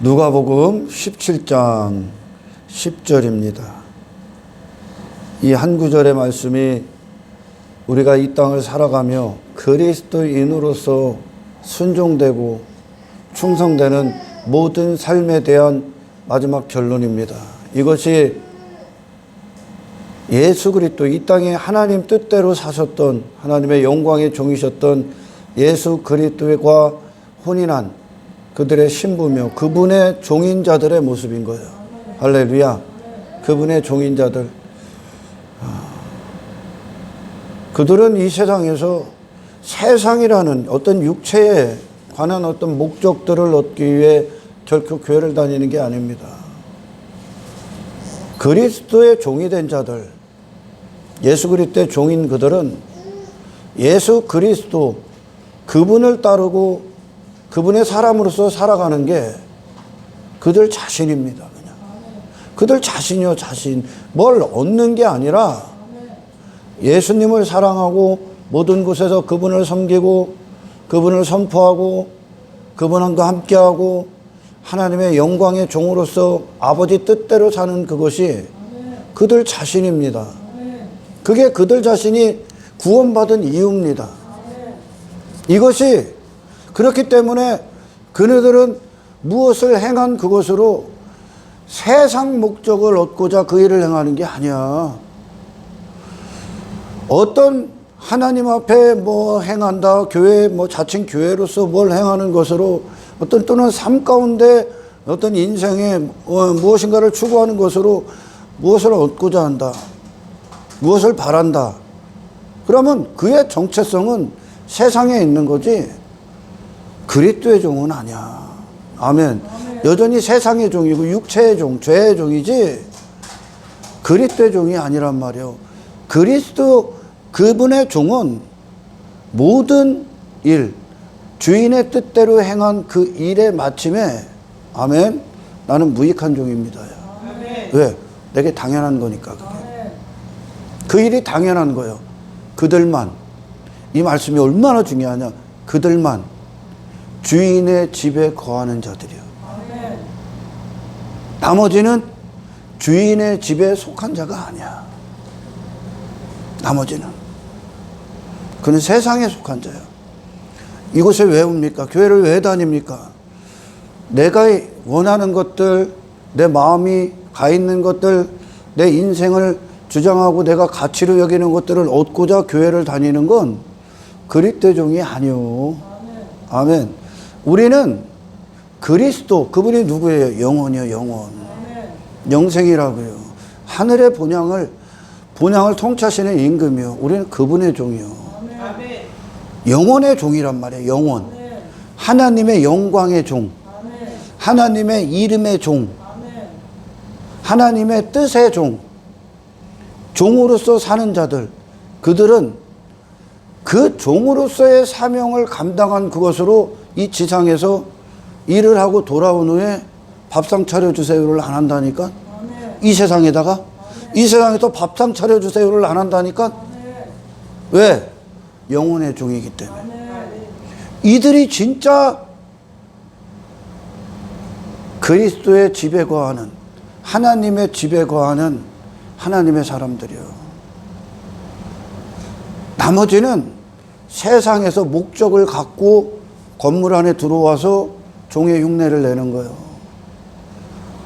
누가복음 17장 10절입니다. 이 한 구절의 말씀이 우리가 이 땅을 살아가며 그리스도인으로서 순종되고 충성되는 모든 삶에 대한 마지막 결론입니다. 이것이 예수 그리스도, 이 땅에 하나님 뜻대로 사셨던 하나님의 영광의 종이셨던 예수 그리스도와 혼인한 그들의 신부며 그분의 종인자들의 모습인 거예요. 할렐루야. 그분의 종인자들. 그들은 이 세상에서 세상이라는 어떤 육체에 관한 어떤 목적들을 얻기 위해 결코 교회를 다니는 게 아닙니다. 그리스도의 종이 된 자들, 예수 그리스도의 종인 그들은 예수 그리스도, 그분을 따르고 그분의 사람으로서 살아가는 게 그들 자신입니다. 그냥 그들 자신이요, 자신. 뭘 얻는 게 아니라 예수님을 사랑하고 모든 곳에서 그분을 섬기고 그분을 선포하고 그분과 함께하고 하나님의 영광의 종으로서 아버지 뜻대로 사는 그것이 그들 자신입니다. 그게 그들 자신이 구원받은 이유입니다. 이것이 그렇기 때문에 그네들은 무엇을 행한 그것으로 세상 목적을 얻고자 그 일을 행하는 게 아니야. 어떤 하나님 앞에 뭐 행한다, 교회 뭐 자칭 교회로서 뭘 행하는 것으로 어떤 또는 삶 가운데 어떤 인생에 무엇인가를 추구하는 것으로 무엇을 얻고자 한다, 무엇을 바란다. 그러면 그의 정체성은 세상에 있는 거지 그리스도의 종은 아니야. 아멘. 여전히 세상의 종이고 육체의 종, 죄의 종이지 그리스도의 종이 아니란 말이에요. 그리스도 그분의 종은 모든 일, 주인의 뜻대로 행한 그 일의 마침에 아멘, 나는 무익한 종입니다. 왜? 내게 당연한 거니까. 그게. 그 일이 당연한 거예요. 그들만, 이 말씀이 얼마나 중요하냐. 그들만 주인의 집에 거하는 자들이요. 나머지는 주인의 집에 속한 자가 아니야. 나머지는 그는 세상에 속한 자예요. 이곳에 왜 옵니까? 교회를 왜 다닙니까? 내가 원하는 것들, 내 마음이 가 있는 것들, 내 인생을 주장하고 내가 가치로 여기는 것들을 얻고자 교회를 다니는 건 그리스도의 종이 아니요. 아멘. 우리는 그리스도, 그분이 누구예요? 영혼이요, 영혼. 영생이라고요. 하늘의 본향을 통치하시는 임금이요. 우리는 그분의 종이요. 영혼의 종이란 말이에요. 영혼. 하나님의 영광의 종. 하나님의 이름의 종. 하나님의 뜻의 종. 종으로서 사는 자들. 그들은 그 종으로서의 사명을 감당한 그것으로 이 지상에서 일을 하고 돌아온 후에 밥상 차려주세요를 안 한다니까. 이 세상에다가 이 세상에서 밥상 차려주세요를 안 한다니까. 왜? 영혼의 종이기 때문에. 이들이 진짜 그리스도의 집에 거하는, 하나님의 집에 거하는 하나님의 사람들이요. 나머지는 세상에서 목적을 갖고 건물 안에 들어와서 종의 흉내를 내는 거예요.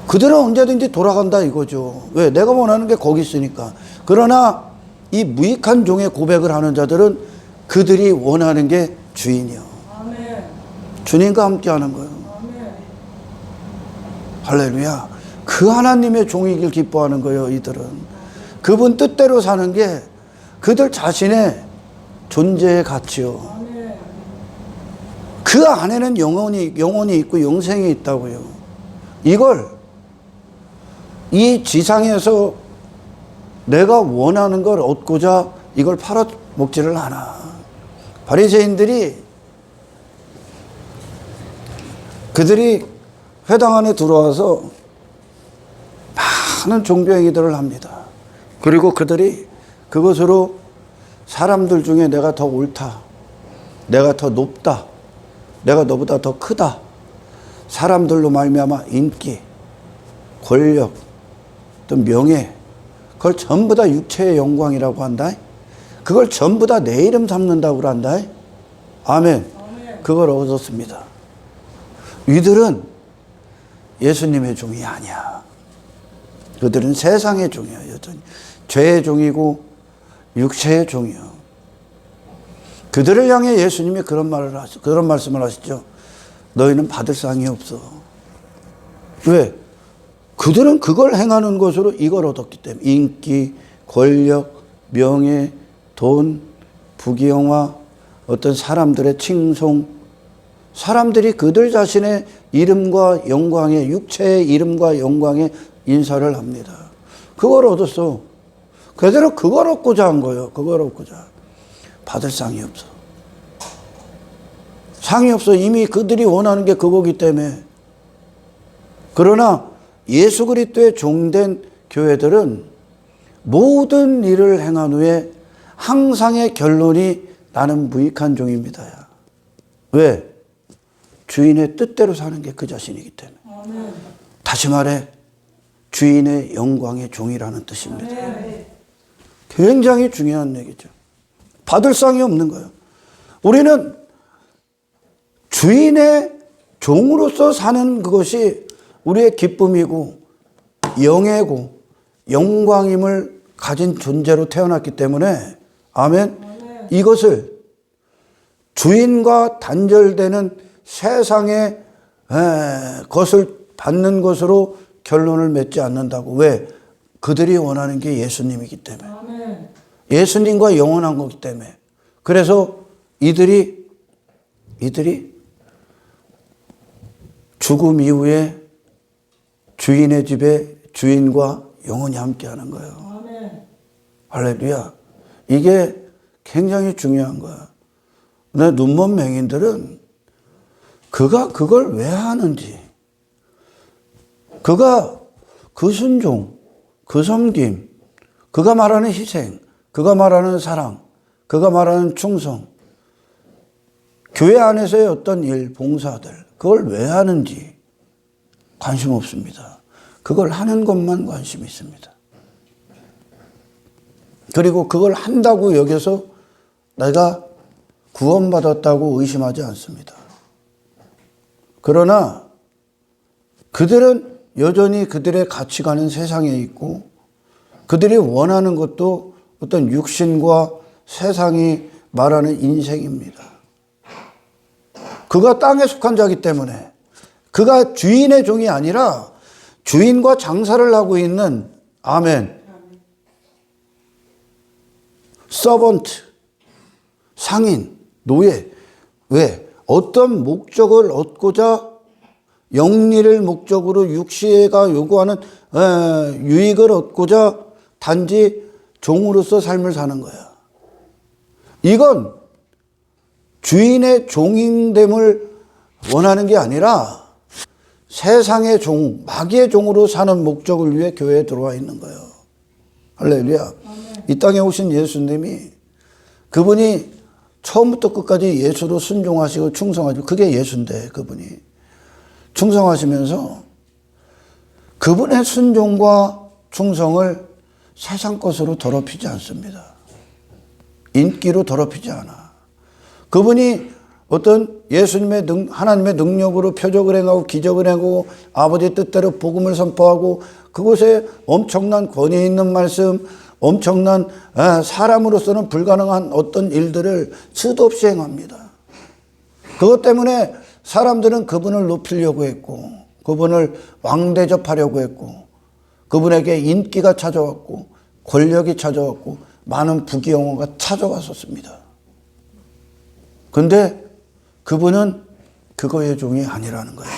그들은 언제든지 돌아간다 이거죠. 왜? 내가 원하는 게 거기 있으니까. 그러나 이 무익한 종의 고백을 하는 자들은 그들이 원하는 게 주인이요. 아멘. 주님과 함께 하는 거예요. 아멘. 할렐루야. 그 하나님의 종이길 기뻐하는 거예요. 이들은 그분 뜻대로 사는 게 그들 자신의 존재의 가치요. 아멘. 그 안에는 영혼이 있고 영생이 있다고요. 이걸 이 지상에서 내가 원하는 걸 얻고자 이걸 팔아먹지를 않아. 바리새인들이 그들이 회당 안에 들어와서 많은 종교행위들을 합니다. 그리고 그들이 그것으로 사람들 중에 내가 더 옳다, 내가 더 높다, 내가 너보다 더 크다, 사람들로 말미암아 인기, 권력, 또 명예, 그걸 전부 다 육체의 영광이라고 한다. 그걸 전부 다 내 이름 삼는다고 한다. 아멘. 그걸 얻었습니다. 이들은 예수님의 종이 아니야. 그들은 세상의 종이야. 여전히 죄의 종이고 육체의 종이요. 그들을 향해 예수님이 그런 말씀을 하시죠. 너희는 받을 상이 없어. 왜? 그들은 그걸 행하는 것으로 이걸 얻었기 때문에. 인기, 권력, 명예, 돈, 부귀영화, 어떤 사람들의 칭송, 사람들이 그들 자신의 이름과 영광에, 육체의 이름과 영광에 인사를 합니다. 그걸 얻었어. 그대로 그걸 얻고자 한 거예요. 그걸 얻고자. 받을 상이 없어. 상이 없어. 이미 그들이 원하는 게 그거기 때문에. 그러나 예수 그리스도의 종된 교회들은 모든 일을 행한 후에 항상의 결론이 나는 무익한 종입니다. 왜? 주인의 뜻대로 사는 게 그 자신이기 때문에. 아멘. 다시 말해 주인의 영광의 종이라는 뜻입니다. 아멘. 굉장히 중요한 얘기죠. 받을 상이 없는 거예요. 우리는 주인의 종으로서 사는 그것이 우리의 기쁨이고 영예고 영광임을 가진 존재로 태어났기 때문에 아멘. 이것을 주인과 단절되는 세상의 것을 받는 것으로 결론을 맺지 않는다고. 왜? 그들이 원하는 게 예수님이기 때문에. 아멘. 예수님과 영원한 거기 때문에. 그래서 이들이 죽음 이후에 주인의 집에 주인과 영원히 함께하는 거예요. 아멘. 할렐루야. 이게 굉장히 중요한 거야. 근데 눈먼 맹인들은 그가 그걸 왜 하는지, 그가 그 순종, 그 섬김, 그가 말하는 희생, 그가 말하는 사랑, 그가 말하는 충성, 교회 안에서의 어떤 일, 봉사들, 그걸 왜 하는지 관심 없습니다. 그걸 하는 것만 관심이 있습니다. 그리고 그걸 한다고 여겨서 내가 구원받았다고 의심하지 않습니다. 그러나 그들은 여전히 그들의 가치관은 세상에 있고 그들이 원하는 것도 어떤 육신과 세상이 말하는 인생입니다. 그가 땅에 속한 자이기 때문에 그가 주인의 종이 아니라 주인과 장사를 하고 있는 아멘. 서번트, 상인, 노예. 왜? 어떤 목적을 얻고자 영리를 목적으로 육시가 요구하는 유익을 얻고자 단지 종으로서 삶을 사는 거야. 이건 주인의 종인됨을 원하는 게 아니라 세상의 종, 마귀의 종으로 사는 목적을 위해 교회에 들어와 있는 거예요. 할렐루야. 이 땅에 오신 예수님이 그분이 처음부터 끝까지 예수로 순종하시고 충성하시고 그게 예수인데 그분이 충성하시면서 그분의 순종과 충성을 세상 것으로 더럽히지 않습니다. 인기로 더럽히지 않아. 그분이 어떤 예수님의 하나님의 능력으로 표적을 행하고 기적을 행하고 아버지의 뜻대로 복음을 선포하고 그곳에 엄청난 권위 있는 말씀, 엄청난 사람으로서는 불가능한 어떤 일들을 수도 없이 행합니다. 그것 때문에 사람들은 그분을 높이려고 했고 그분을 왕대접하려고 했고 그분에게 인기가 찾아왔고 권력이 찾아왔고 많은 부귀영화가 찾아왔었습니다. 근데 그분은 그거의 종이 아니라는 거예요.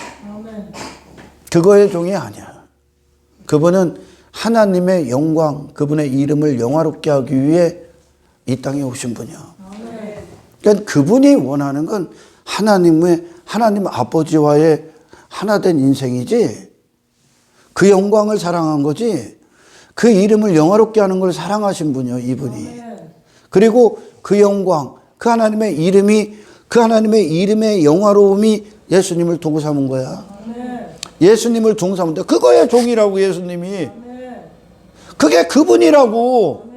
그거의 종이 아니야. 그분은 하나님의 영광, 그분의 이름을 영화롭게 하기 위해 이 땅에 오신 분이야. 그러니까 그분이 원하는 건 하나님 아버지와의 하나된 인생이지 그 영광을 사랑한 거지 그 이름을 영화롭게 하는 걸 사랑하신 분이요, 이분이. 그리고 그 영광, 그 하나님의 이름의 영화로움이 예수님을 도구 삼은 거야. 예수님을 종삼는데 그거의 종이라고 예수님이. 그게 그분이라고.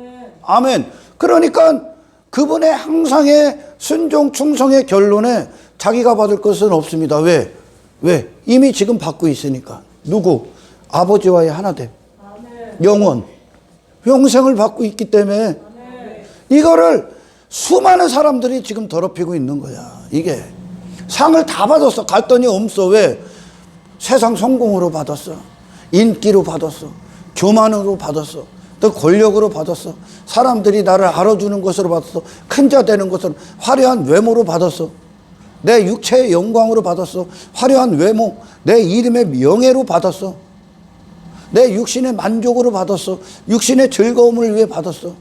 아멘. 그러니까 그분의 항상의 순종 충성의 결론에 자기가 받을 것은 없습니다. 왜? 이미 지금 받고 있으니까. 누구? 아버지와의 하나됨. 영원. 영생을 받고 있기 때문에 이거를 수많은 사람들이 지금 더럽히고 있는 거야. 이게 상을 다 받았어. 갔더니 없어. 왜? 세상 성공으로 받았어. 인기로 받았어. 교만으로 받았어. 또 권력으로 받았어. 사람들이 나를 알아주는 것으로 받았어. 큰 자 되는 것으로, 화려한 외모로 받았어. 내 육체의 영광으로 받았어. 화려한 외모, 내 이름의 명예로 받았어. 내 육신의 만족으로 받았어. 육신의 즐거움을 위해 받았어.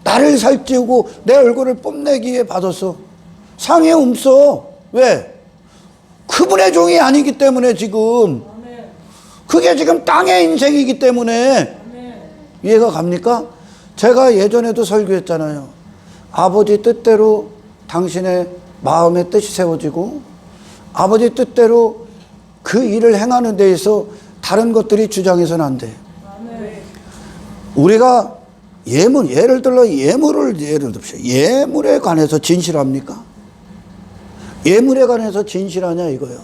나를 살찌우고 내 얼굴을 뽐내기 위해 받았어. 상이 없어. 왜? 그분의 종이 아니기 때문에 지금. 그게 지금 땅의 인생이기 때문에. 이해가 갑니까? 제가 예전에도 설교했잖아요. 아버지 뜻대로 당신의 마음의 뜻이 세워지고 아버지 뜻대로 그 일을 행하는 데에서 다른 것들이 주장해서는 안 돼. 우리가 예를 들어 예를 듭시다. 예물에 관해서 진실합니까? 예물에 관해서 진실하냐 이거요.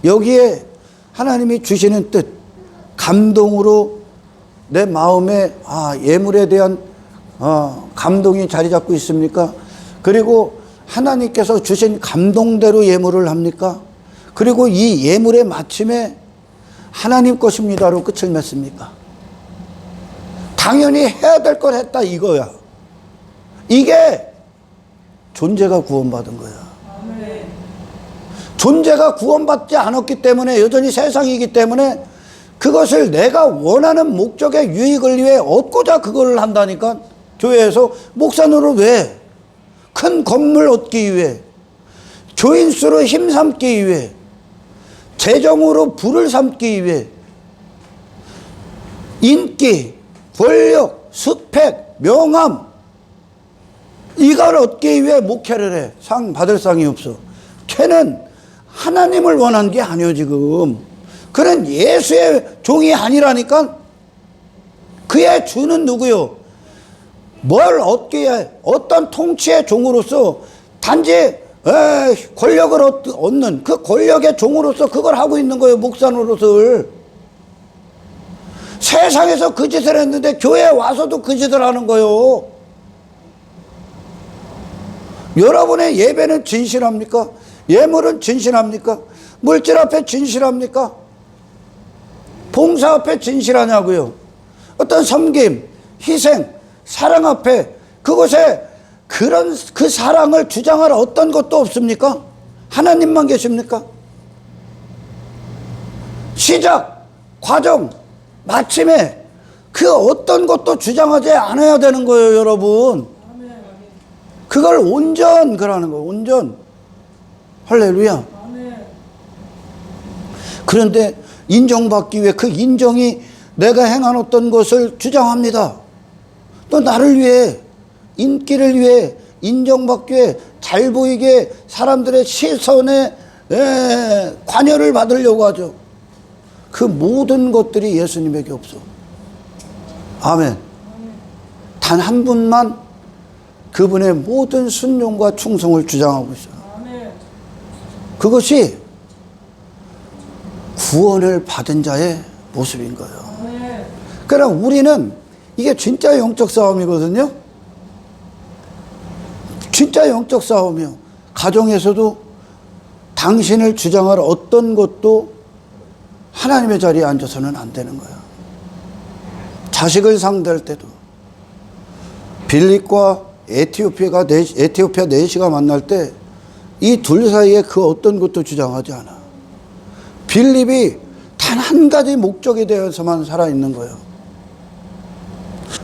여기에 하나님이 주시는 뜻, 감동으로 내 마음에 예물에 대한 감동이 자리 잡고 있습니까? 그리고 하나님께서 주신 감동대로 예물을 합니까? 그리고 이 예물의 마침에 하나님 것입니다로 끝을 맺습니까? 당연히 해야 될 걸 했다 이거야. 이게 존재가 구원받은 거야. 존재가 구원받지 않았기 때문에 여전히 세상이기 때문에 그것을 내가 원하는 목적의 유익을 위해 얻고자 그걸 한다니까. 교회에서 목사 노릇 왜? 큰 건물 얻기 위해, 교인수로 힘삼기 위해, 재정으로 부를 삼기 위해, 인기, 권력, 스펙, 명함 이걸 얻기 위해 목회를 해. 상 받을 상이 없어. 걔는 하나님을 원한 게 아니요 지금. 그는 예수의 종이 아니라니까. 그의 주는 누구요? 뭘 얻기에 어떤 통치의 종으로서 단지 권력을 얻는 그 권력의 종으로서 그걸 하고 있는 거예요. 목사 노릇을. 세상에서 그 짓을 했는데 교회에 와서도 그 짓을 하는 거예요. 여러분의 예배는 진실합니까? 예물은 진실합니까? 물질 앞에 진실합니까? 봉사 앞에 진실하냐고요. 어떤 섬김, 희생, 사랑 앞에 그곳에 그 사랑을 주장할 어떤 것도 없습니까? 하나님만 계십니까? 시작, 과정, 마침에 그 어떤 것도 주장하지 않아야 되는 거예요, 여러분. 그걸 온전 그러는 거예요, 온전. 할렐루야. 그런데 인정받기 위해 그 인정이 내가 행한 어떤 것을 주장합니다. 또 나를 위해, 인기를 위해, 인정받기 위해, 잘 보이게 사람들의 시선에 관여를 받으려고 하죠. 그 모든 것들이 예수님에게 없어. 아멘. 단 한 분만 그분의 모든 순종과 충성을 주장하고 있어요. 그것이 구원을 받은 자의 모습인 거예요. 그러나 우리는 이게 진짜 영적 싸움이거든요. 진짜 영적 싸움이요. 가정에서도 당신을 주장할 어떤 것도 하나님의 자리에 앉아서는 안 되는 거예요. 자식을 상대할 때도 빌립과 에티오피아 내시가 만날 때 이 둘 사이에 그 어떤 것도 주장하지 않아. 빌립이 단 한 가지 목적에 대해서만 살아있는 거예요.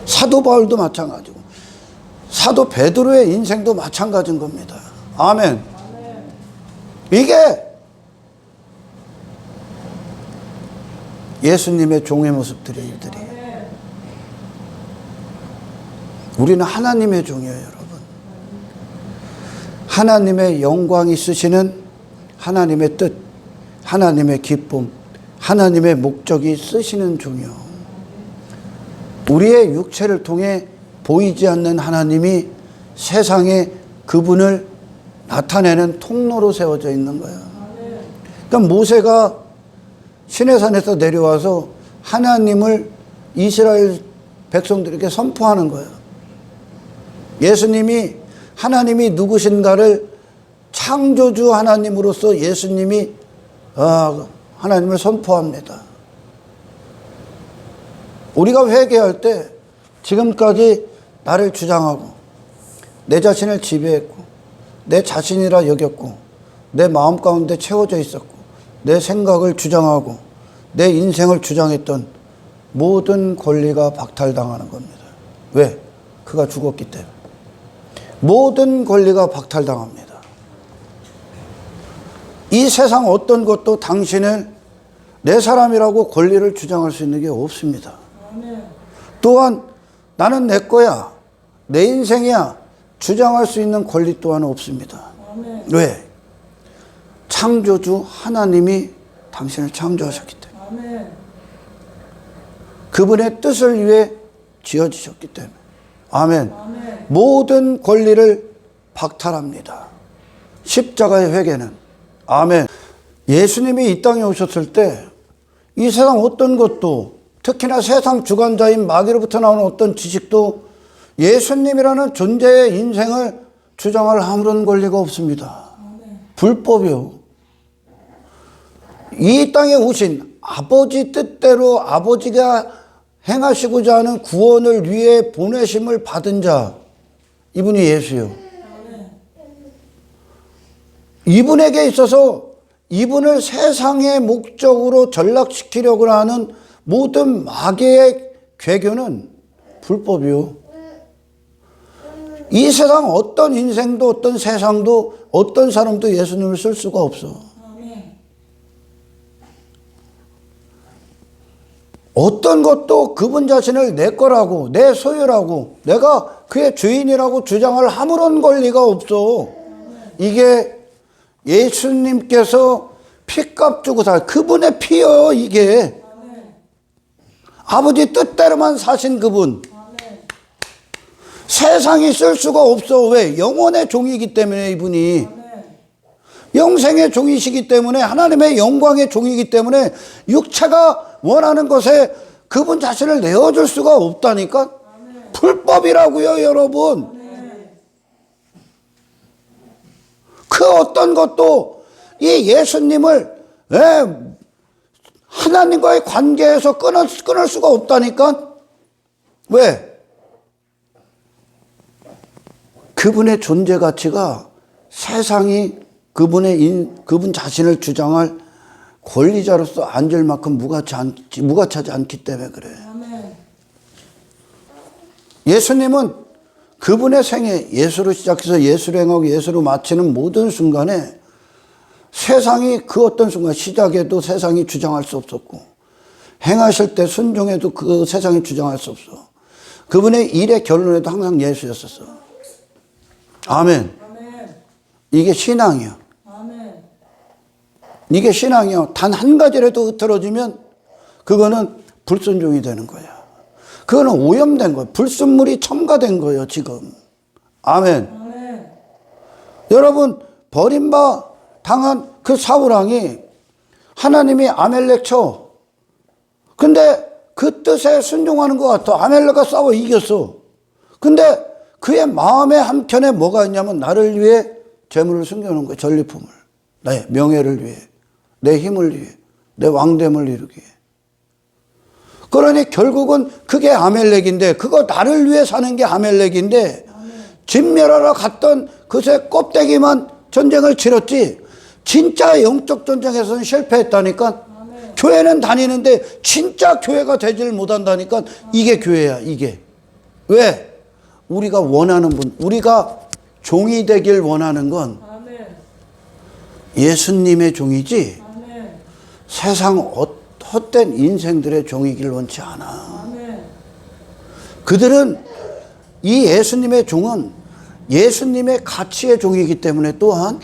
사도 바울도 마찬가지고 사도 베드로의 인생도 마찬가지인 겁니다. 아멘. 이게 예수님의 종의 모습들이 이들이. 우리는 하나님의 종이에요, 여러분. 하나님의 영광이 쓰시는 하나님의 뜻, 하나님의 기쁨, 하나님의 목적이 쓰시는 중이요. 우리의 육체를 통해 보이지 않는 하나님이 세상에 그분을 나타내는 통로로 세워져 있는 거예요. 그러니까 모세가 시내산에서 내려와서 하나님을 이스라엘 백성들에게 선포하는 거예요. 예수님이 하나님이 누구신가를 창조주 하나님으로서 예수님이 하나님을 선포합니다. 우리가 회개할 때 지금까지 나를 주장하고 내 자신을 지배했고 내 자신이라 여겼고 내 마음 가운데 채워져 있었고 내 생각을 주장하고 내 인생을 주장했던 모든 권리가 박탈당하는 겁니다. 왜? 그가 죽었기 때문에. 모든 권리가 박탈당합니다. 이 세상 어떤 것도 당신을 내 사람이라고 권리를 주장할 수 있는 게 없습니다. 또한 나는 내 거야, 내 인생이야 주장할 수 있는 권리 또한 없습니다. 왜? 창조주 하나님이 당신을 창조하셨기 때문에. 그분의 뜻을 위해 지어지셨기 때문에. 아멘. 모든 권리를 박탈합니다. 십자가의 회개는. 아멘. 예수님이 이 땅에 오셨을 때 이 세상 어떤 것도, 특히나 세상 주관자인 마귀로부터 나오는 어떤 지식도 예수님이라는 존재의 인생을 주장할 아무런 권리가 없습니다. 불법이요. 이 땅에 오신 아버지 뜻대로 아버지가 행하시고자 하는 구원을 위해 보내심을 받은 자, 이분이 예수요. 이분에게 있어서 이분을 세상의 목적으로 전락시키려고 하는 모든 마귀의 괴교는 불법이요. 이 세상 어떤 인생도 어떤 세상도 어떤 사람도 예수님을 쓸 수가 없어. 어떤 것도 그분 자신을 내 거라고, 내 소유라고, 내가 그의 주인이라고 주장할 아무런 권리가 없어. 이게 예수님께서 피값 주고 살 그분의 피요, 이게. 아버지 뜻대로만 사신 그분. 세상이 쓸 수가 없어. 왜? 영혼의 종이기 때문에, 이분이. 영생의 종이시기 때문에, 하나님의 영광의 종이기 때문에 육체가 원하는 것에 그분 자신을 내어줄 수가 없다니까. 불법이라고요, 여러분. 그 어떤 것도 이 예수님을 하나님과의 관계에서 끊을 수가 없다니까. 왜? 그분의 존재 가치가 세상이 그분 자신을 주장할 권리자로서 앉을 만큼 무가차지 않기 때문에 그래. 예수님은 그분의 생애, 예수로 시작해서 예수로 행하고 예수로 마치는 모든 순간에 세상이 그 어떤 순간 시작에도 세상이 주장할 수 없었고 행하실 때 순종해도 그 세상이 주장할 수 없어. 그분의 일의 결론에도 항상 예수였었어. 아멘. 이게 신앙이야. 이게 신앙이야. 단 한 가지라도 흐트러지면 그거는 불순종이 되는 거야. 그거는 오염된 거예요. 불순물이 첨가된 거예요, 지금. 아멘. 여러분, 버림바 당한 그 사울왕이 하나님이 아멜렉 쳐. 근데 그 뜻에 순종하는 것 같아. 아멜렉과 싸워 이겼어. 근데 그의 마음의 한켠에 뭐가 있냐면 나를 위해 재물을 숨겨놓은 거예요. 전리품을. 나의 명예를 위해. 내 힘을 위해. 내 왕됨을 이루기 위해. 그러니 결국은 그게 아멜렉인데, 그거 나를 위해 사는 게 아멜렉인데, 진멸하러 갔던 그새 껍데기만 전쟁을 치렀지 진짜 영적 전쟁에서는 실패했다니까. 교회는 다니는데 진짜 교회가 되지를 못한다니까. 이게 교회야, 이게. 왜? 우리가 원하는 분, 우리가 종이 되길 원하는 건 예수님의 종이지 세상 헛된 인생들의 종이길 원치 않아. 그들은 이 예수님의 종은 예수님의 가치의 종이기 때문에 또한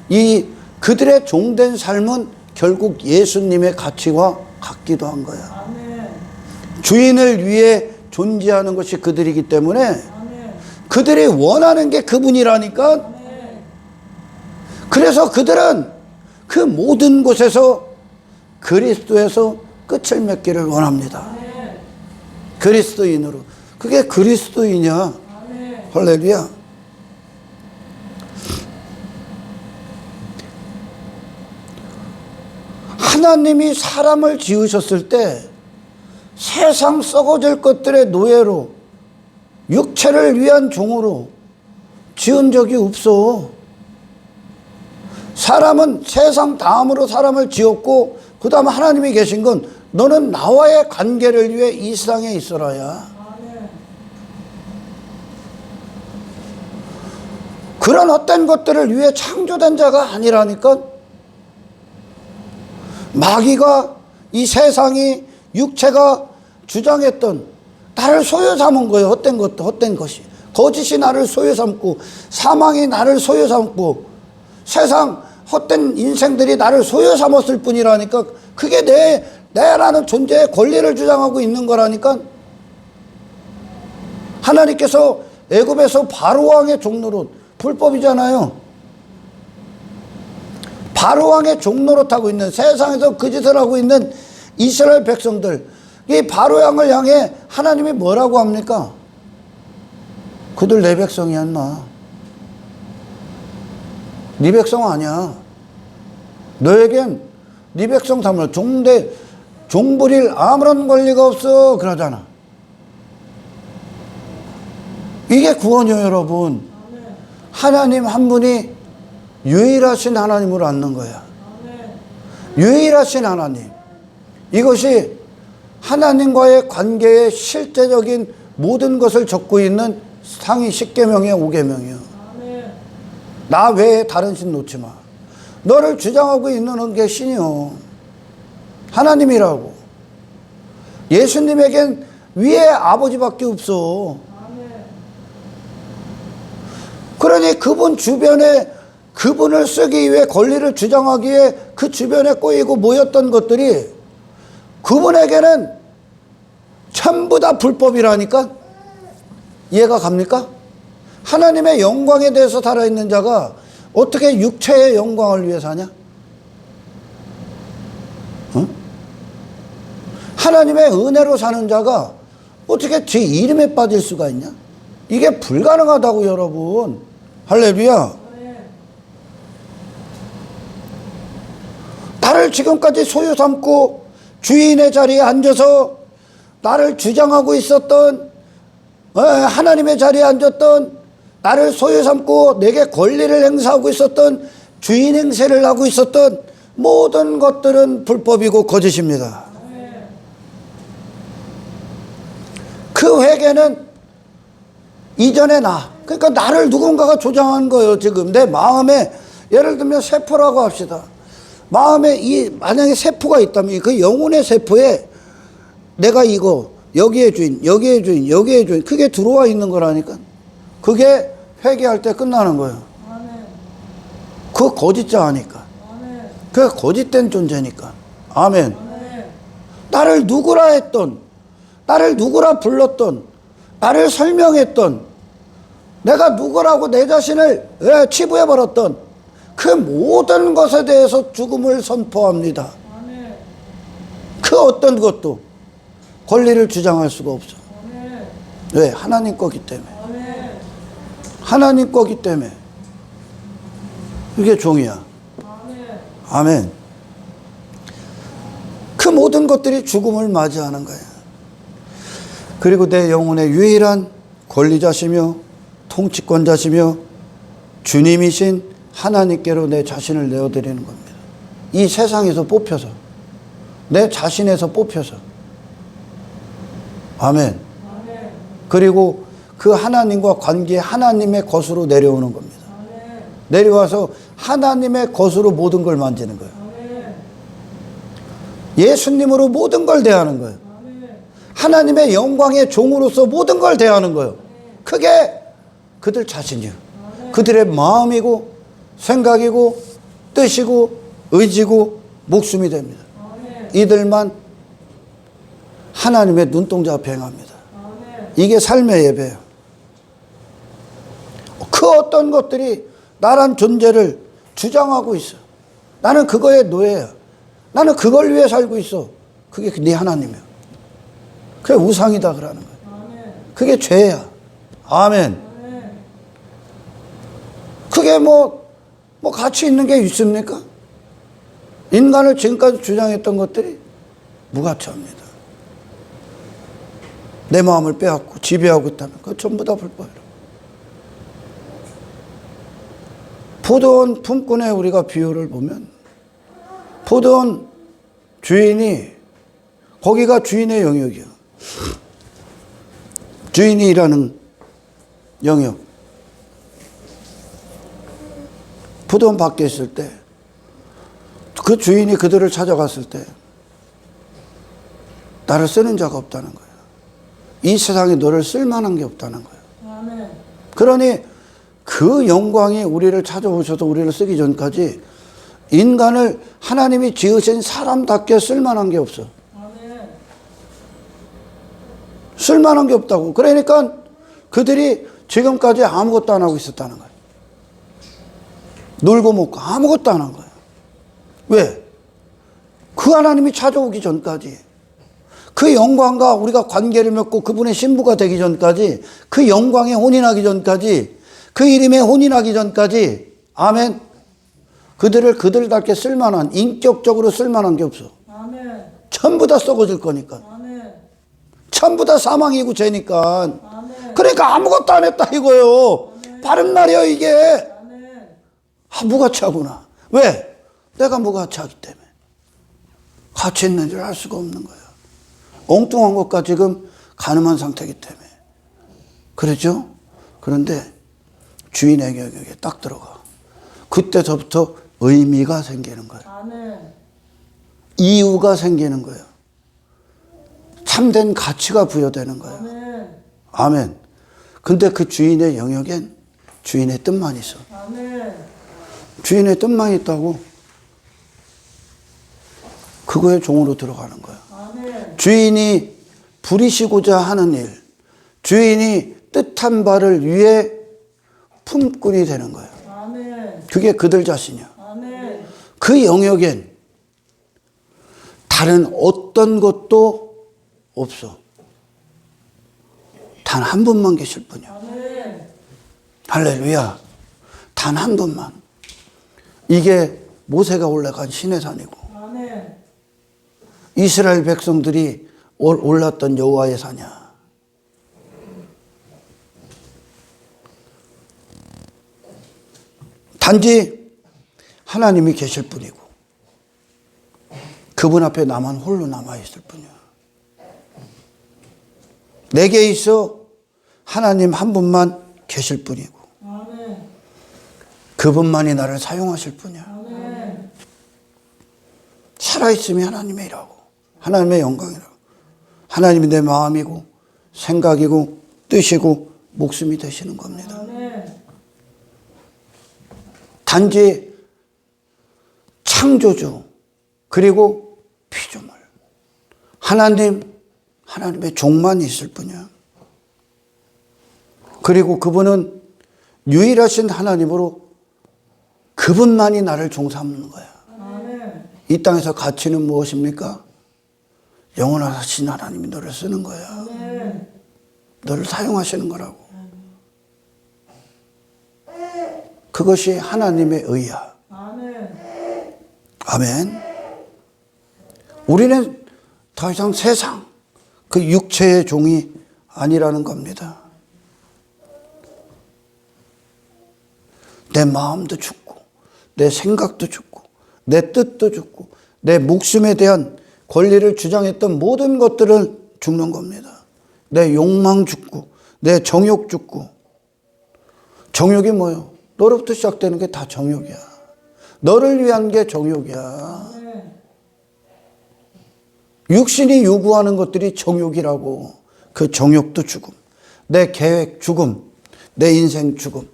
이 그들의 종된 삶은 결국 예수님의 가치와 같기도 한 거야. 주인을 위해 존재하는 것이 그들이기 때문에 그들이 원하는 게 그분이라니까. 그래서 그들은 그 모든 곳에서 그리스도에서 끝을 맺기를 원합니다. 그리스도인으로. 그게 그리스도이냐? 할렐루야. 하나님이 사람을 지으셨을 때 세상 썩어질 것들의 노예로 육체를 위한 종으로 지은 적이 없어. 사람은 세상 다음으로 사람을 지었고 그 다음에 하나님이 계신 건 너는 나와의 관계를 위해 이 세상에 있어라야. 그런 헛된 것들을 위해 창조된 자가 아니라니까. 마귀가 이 세상이 육체가 주장했던 나를 소유 삼은 거예요. 헛된 것도 헛된 것이. 거짓이 나를 소유 삼고 사망이 나를 소유 삼고 세상 헛된 인생들이 나를 소유 삼았을 뿐이라니까. 그게 내라는 존재의 권리를 주장하고 있는 거라니까. 하나님께서 애굽에서 바로왕의 종노릇, 불법이잖아요. 바로왕의 종노릇 하고 있는, 세상에서 그 짓을 하고 있는 이스라엘 백성들, 이 바로왕을 향해 하나님이 뭐라고 합니까? 그들 내 백성이야 인마. 네 백성 아니야. 너에겐 네 백성 삼을 종부릴 아무런 권리가 없어 그러잖아. 이게 구원이에요 여러분. 하나님 한 분이 유일하신 하나님으로 앉는 거야. 유일하신 하나님. 이것이 하나님과의 관계의 실제적인 모든 것을 적고 있는 상위 10계명이야 5계명이야. 나 외에 다른 신 놓지 마. 너를 주장하고 있는 게 신이요. 하나님이라고. 예수님에겐 위에 아버지밖에 없어. 그러니 그분 주변에 그분을 쓰기 위해 권리를 주장하기에 그 주변에 꼬이고 모였던 것들이 그분에게는 전부 다 불법이라니까. 이해가 갑니까? 하나님의 영광에 대해서 살아있는 자가 어떻게 육체의 영광을 위해 사냐? 응? 하나님의 은혜로 사는 자가 어떻게 제 이름에 빠질 수가 있냐? 이게 불가능하다고 여러분. 할렐루야. 나를 지금까지 소유 삼고 주인의 자리에 앉아서 나를 주장하고 있었던, 하나님의 자리에 앉았던, 나를 소유 삼고 내게 권리를 행사하고 있었던, 주인 행세를 하고 있었던 모든 것들은 불법이고 거짓입니다. 그 회개는 이전에 그러니까 나를 누군가가 조장한 거예요. 지금 내 마음에, 예를 들면 세포라고 합시다. 마음에 만약에 세포가 있다면 그 영혼의 세포에 내가 이거 여기에 주인, 여기에 주인, 여기에 주인, 그게 들어와 있는 거라니까. 그게 회개할 때 끝나는 거예요. 그 거짓자 하니까. 그 거짓된 존재니까. 아멘. 나를 누구라 했던, 나를 누구라 불렀던, 나를 설명했던, 내가 누구라고 내 자신을 치부해버렸던 그 모든 것에 대해서 죽음을 선포합니다. 그 어떤 것도 권리를 주장할 수가 없어. 왜? 하나님 거기 때문에. 하나님 거기 때문에. 이게 종이야. 아멘. 그 모든 것들이 죽음을 맞이하는 거야. 그리고 내 영혼의 유일한 권리자시며 통치권자시며 주님이신 하나님께로 내 자신을 내어드리는 겁니다. 이 세상에서 뽑혀서, 내 자신에서 뽑혀서. 아멘. 그리고 그 하나님과 관계에 하나님의 것으로 내려오는 겁니다. 내려와서 하나님의 것으로 모든 걸 만지는 거예요. 예수님으로 모든 걸 대하는 거예요. 하나님의 영광의 종으로서 모든 걸 대하는 거예요. 그게 그들 자신이에요. 그들의 마음이고 생각이고 뜻이고 의지고 목숨이 됩니다. 이들만 하나님의 눈동자 앞에 행합니다. 이게 삶의 예배예요. 그 어떤 것들이 나란 존재를 주장하고 있어. 나는 그거의 노예야. 나는 그걸 위해 살고 있어. 그게 네 하나님이야. 그게 우상이다 그러는 거야. 그게 죄야. 아멘. 그게 뭐 가치 있는 게 있습니까? 인간을 지금까지 주장했던 것들이 무가치합니다. 내 마음을 빼앗고 지배하고 있다면 그거 전부 다 불법이라고. 포도원 품꾼의 우리가 비유를 보면 포도원 주인이 거기가 주인의 영역이야. 주인이 일하는 영역. 포도원 밖에 있을 때 그 주인이 그들을 찾아갔을 때 나를 쓰는 자가 없다는 거예요. 이 세상에 너를 쓸만한 게 없다는 거예요. 아멘. 그러니 그 영광이 우리를 찾아오셔서 우리를 쓰기 전까지 인간을 하나님이 지으신 사람답게 쓸만한 게 없어. 아멘. 쓸만한 게 없다고. 그러니까 그들이 지금까지 아무것도 안 하고 있었다는 거예요. 놀고 먹고 아무것도 안 한 거예요. 왜? 그 하나님이 찾아오기 전까지, 그 영광과 우리가 관계를 맺고 그분의 신부가 되기 전까지, 그 영광에 혼인하기 전까지, 그 이름에 혼인하기 전까지, 아멘. 그들을 그들답게 쓸만한, 인격적으로 쓸만한 게 없어. 아멘. 전부 다 썩어질 거니까. 아멘. 전부 다 사망이고 죄니까. 아멘. 그러니까 아무것도 안 했다 이거요. 아멘. 바른 말이요 이게. 아멘. 아, 무가치하구나. 왜? 내가 무가치하기 때문에. 가치 있는 줄 알 수가 없는 거예요. 엉뚱한 것과 지금 가늠한 상태이기 때문에. 그렇죠? 그런데 주인의 영역에 딱 들어가. 그때서부터 의미가 생기는 거예요. 아멘. 이유가 생기는 거예요. 참된 가치가 부여되는 거예요. 아멘. 아멘. 근데 그 주인의 영역엔 주인의 뜻만 있어. 아멘. 주인의 뜻만 있다고 그거의 종으로 들어가는 거예요. 아멘. 주인이 부리시고자 하는 일, 주인이 뜻한 바를 위해 품꾼이 되는 거예요. 아멘. 그게 그들 자신이야. 아멘. 그 영역엔 다른 어떤 것도 없어. 단 한 분만 계실 뿐이야. 아멘. 할렐루야. 단 한 분만. 이게 모세가 올라간 시내산이고, 아멘. 이스라엘 백성들이 올랐던 여호와의 산이야. 단지 하나님이 계실 뿐이고 그분 앞에 나만 홀로 남아있을 뿐이야. 내게 있어 하나님 한 분만 계실 뿐이고 아멘. 그분만이 나를 사용하실 뿐이야. 아멘. 살아있음이 하나님의 일하고 하나님의 영광이라고. 하나님이 내 마음이고 생각이고 뜻이고 목숨이 되시는 겁니다. 아멘. 단지 창조주 그리고 피조물 하나님의 종만 있을 뿐이야. 그리고 그분은 유일하신 하나님으로 그분만이 나를 종삼는 거야. 아멘. 이 땅에서 가치는 무엇입니까? 영원하신 하나님이 너를 쓰는 거야. 아멘. 너를 사용하시는 거라고. 그것이 하나님의 의야. 아멘. 아멘. 우리는 더 이상 세상, 그 육체의 종이 아니라는 겁니다. 내 마음도 죽고, 내 생각도 죽고, 내 뜻도 죽고, 내 목숨에 대한 권리를 주장했던 모든 것들은 죽는 겁니다. 내 욕망 죽고, 내 정욕 죽고. 정욕이 뭐예요? 너로부터 시작되는 게 다 정욕이야. 너를 위한 게 정욕이야. 육신이 요구하는 것들이 정욕이라고. 그 정욕도 죽음. 내 계획 죽음. 내 인생 죽음.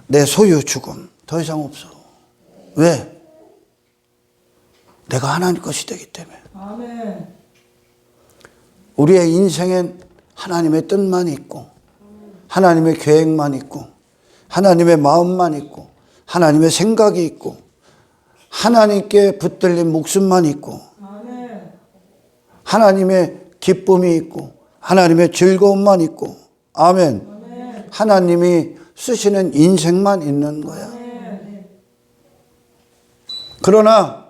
내 소유 죽음. 더 이상 없어. 왜? 내가 하나님 것이 되기 때문에. 아멘. 우리의 인생엔 하나님의 뜻만 있고 하나님의 계획만 있고 하나님의 마음만 있고 하나님의 생각이 있고 하나님께 붙들린 목숨만 있고 아멘. 하나님의 기쁨이 있고 하나님의 즐거움만 있고 아멘. 아멘. 하나님이 쓰시는 인생만 있는 거야. 아멘. 그러나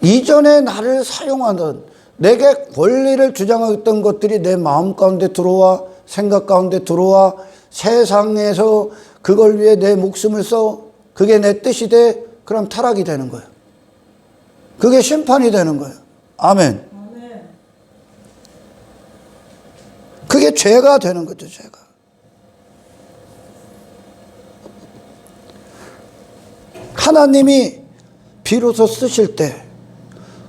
이전에 나를 사용하던 내게 권리를 주장했던 것들이 내 마음 가운데 들어와 생각 가운데 들어와 세상에서 그걸 위해 내 목숨을 써 그게 내 뜻이 돼 그럼 타락이 되는 거예요. 그게 심판이 되는 거예요. 아멘. 아멘. 그게 죄가 되는 거죠. 죄가. 하나님이 비로소 쓰실 때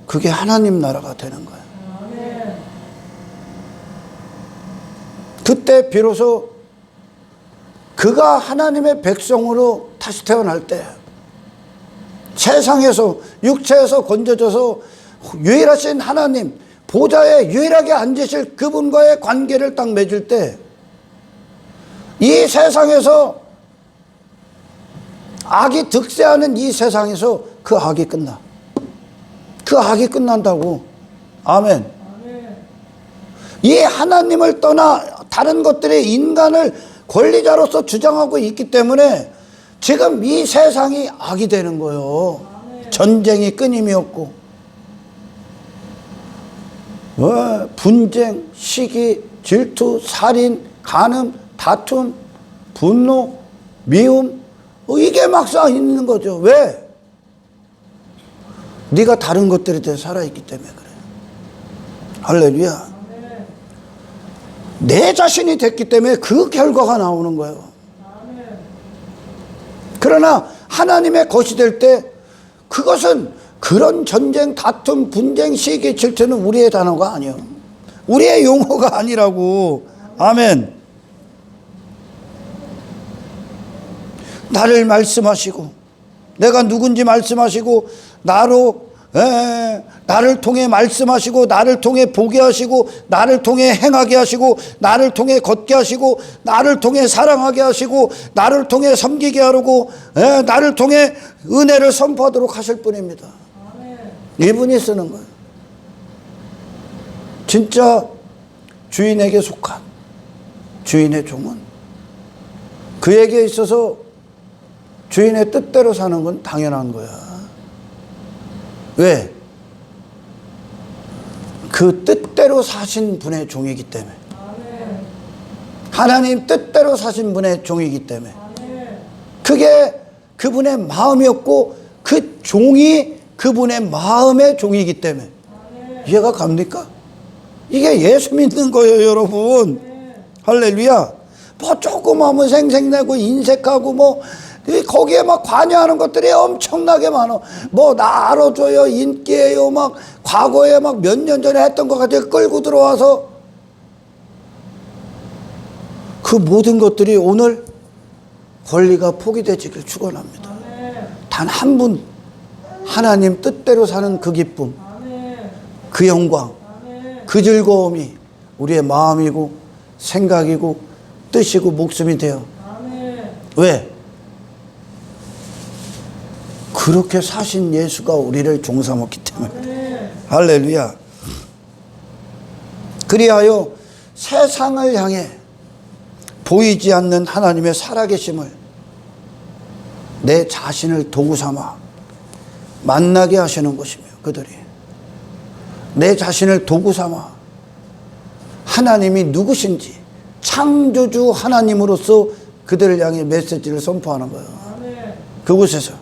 그게 하나님 나라가 되는 거예요. 아멘. 그때 비로소 그가 하나님의 백성으로 다시 태어날 때 세상에서 육체에서 건져져서 유일하신 하나님 보좌에 유일하게 앉으실 그분과의 관계를 딱 맺을 때 이 세상에서 악이 득세하는 이 세상에서 그 악이 끝나. 그 악이 끝난다고. 아멘. 아멘. 이 하나님을 떠나 다른 것들이 인간을 권리자로서 주장하고 있기 때문에 지금 이 세상이 악이 되는 거예요. 전쟁이 끊임이 없고 분쟁, 시기, 질투, 살인, 간음, 다툼, 분노, 미움 이게 막 쌓여 있는 거죠. 왜? 네가 다른 것들에 대해 살아있기 때문에 그래요. 할렐루야. 아멘. 내 자신이 됐기 때문에 그 결과가 나오는 거예요. 아멘. 그러나 하나님의 것이 될 때 그것은 그런 전쟁, 다툼, 분쟁, 시기, 질투는 우리의 단어가 아니에요. 우리의 용어가 아니라고. 아멘. 나를 말씀하시고 내가 누군지 말씀하시고 나를 통해 말씀하시고 나를 통해 보게 하시고 나를 통해 행하게 하시고 나를 통해 걷게 하시고 나를 통해 사랑하게 하시고 나를 통해 섬기게 하고 나를 통해 은혜를 선포하도록 하실 분입니다. 아멘. 이분이 쓰는 거예요. 진짜 주인에게 속한 주인의 종은 그에게 있어서 주인의 뜻대로 사는 건 당연한 거야. 왜? 그 뜻대로 사신 분의 종이기 때문에. 아멘. 하나님 뜻대로 사신 분의 종이기 때문에. 아멘. 그게 그분의 마음이었고 그 종이 그분의 마음의 종이기 때문에. 아멘. 이해가 갑니까? 이게 예수 믿는 거예요, 여러분. 할렐루야. 뭐 조금 하면 생색내고 인색하고 뭐 거기에 막 관여하는 것들이 엄청나게 많아. 뭐 나 알아줘요, 인기예요, 막 과거에 막 몇 년 전에 했던 것 같아 끌고 들어와서 그 모든 것들이 오늘 권리가 포기되기를 축원합니다. 단 한 분 하나님 뜻대로 사는 그 기쁨, 그 영광, 그 즐거움이 우리의 마음이고 생각이고 뜻이고 목숨이 돼요. 왜? 그렇게 사신 예수가 우리를 종삼았기 때문에. 할렐루야. 그리하여 세상을 향해 보이지 않는 하나님의 살아계심을 내 자신을 도구 삼아 만나게 하시는 것이며 그들이 내 자신을 도구 삼아 하나님이 누구신지 창조주 하나님으로서 그들을 향해 메시지를 선포하는 거예요. 그곳에서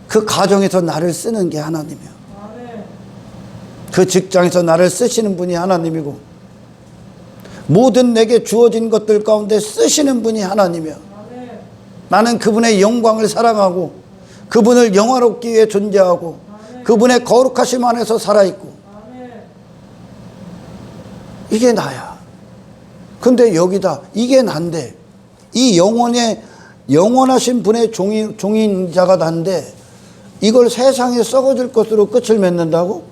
그 가정에서 나를 쓰는 게 하나님이에요. 그 직장에서 나를 쓰시는 분이 하나님이고 모든 내게 주어진 것들 가운데 쓰시는 분이 하나님이에요. 나는 그분의 영광을 사랑하고 그분을 영화롭기 위해 존재하고 그분의 거룩하심 안에서 살아있고 이게 나야. 근데 여기다 이게 난데 이 영원하신 분의 종인 자가 난데 이걸 세상에 썩어질 것으로 끝을 맺는다고?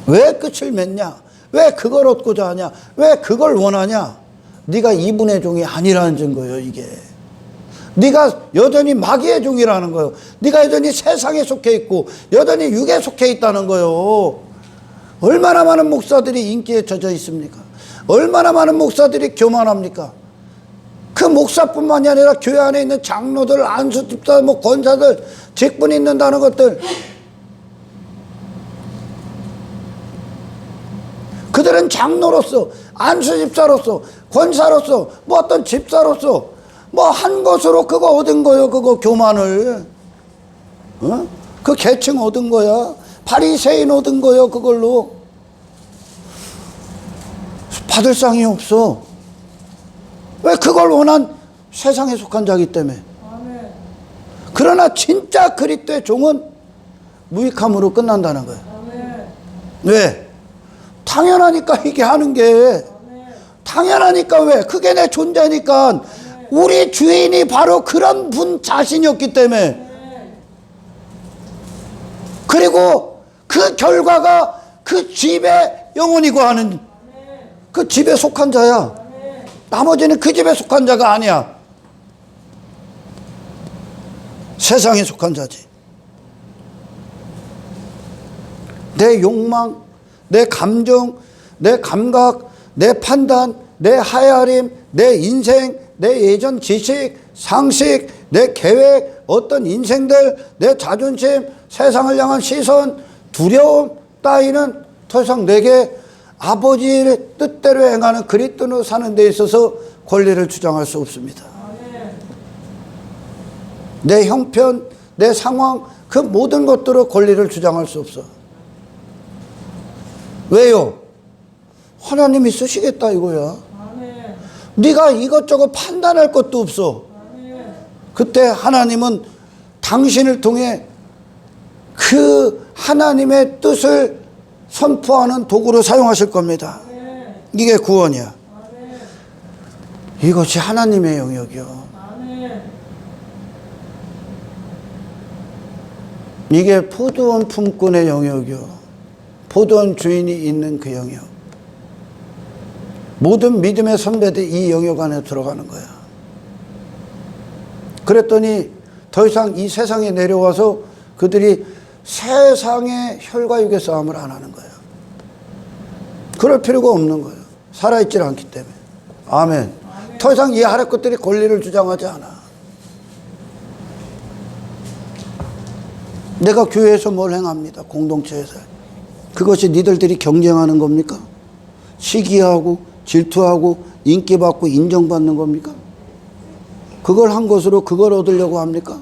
왜 끝을 맺냐? 왜 그걸 얻고자 하냐? 왜 그걸 원하냐? 네가 이분의 종이 아니라는 증거예요, 이게. 네가 여전히 마귀의 종이라는 거예요. 네가 여전히 세상에 속해 있고 여전히 육에 속해 있다는 거예요. 얼마나 많은 목사들이 인기에 젖어 있습니까? 얼마나 많은 목사들이 교만합니까? 그 목사뿐만이 아니라 교회 안에 있는 장로들, 안수 집사, 뭐 권사들, 직분 있는다는 것들, 그들은 장로로서, 안수 집사로서, 권사로서, 뭐 어떤 집사로서 뭐 한 것으로 그거 얻은 거예요. 그거 교만을, 그 계층 얻은 거야. 바리새인 얻은 거예요. 그걸로 받을 상이 없어. 왜? 그걸 원한 세상에 속한 자기 때문에. 아멘. 그러나 진짜 그리스도의 종은 무익함으로 끝난다는 거예요. 아멘. 왜? 당연하니까 이게 하는 게. 아멘. 당연하니까. 왜? 그게 내 존재니까. 우리 주인이 바로 그런 분 자신이었기 때문에. 그리고 그 결과가 그 집에 영원히 거하는 그 집에 속한 자야. 나머지는 그 집에 속한 자가 아니야. 세상에 속한 자지. 내 욕망, 내 감정, 내 감각, 내 판단, 내 하야림, 내 인생, 내 예전 지식, 상식, 내 계획, 어떤 인생들, 내 자존심, 세상을 향한 시선, 두려움 따위는 더 이상 내게 아버지의 뜻대로 행하는 그리스도로 사는 데 있어서 권리를 주장할 수 없습니다. 내 형편, 내 상황, 그 모든 것들로 권리를 주장할 수 없어. 왜요? 하나님이 쓰시겠다 이거야. 네가 이것저것 판단할 것도 없어. 그때 하나님은 당신을 통해 그 하나님의 뜻을 선포하는 도구로 사용하실 겁니다. 이게 구원이야. 이것이 하나님의 영역이요. 이게 포도원 품꾼의 영역이요. 포도원 주인이 있는 그 영역. 모든 믿음의 선배들이 이 영역 안에 들어가는 거야. 그랬더니 더 이상 이 세상에 내려와서 그들이 세상의 혈과 육의 싸움을 안 하는 거예요. 그럴 필요가 없는 거예요. 살아있질 않기 때문에. 아멘. 더 이상 이 아래 것들이 권리를 주장하지 않아. 내가 교회에서 뭘 행합니다. 공동체에서. 그것이 니들끼리 경쟁하는 겁니까? 시기하고 질투하고 인기받고 인정받는 겁니까? 그걸 한 것으로 그걸 얻으려고 합니까?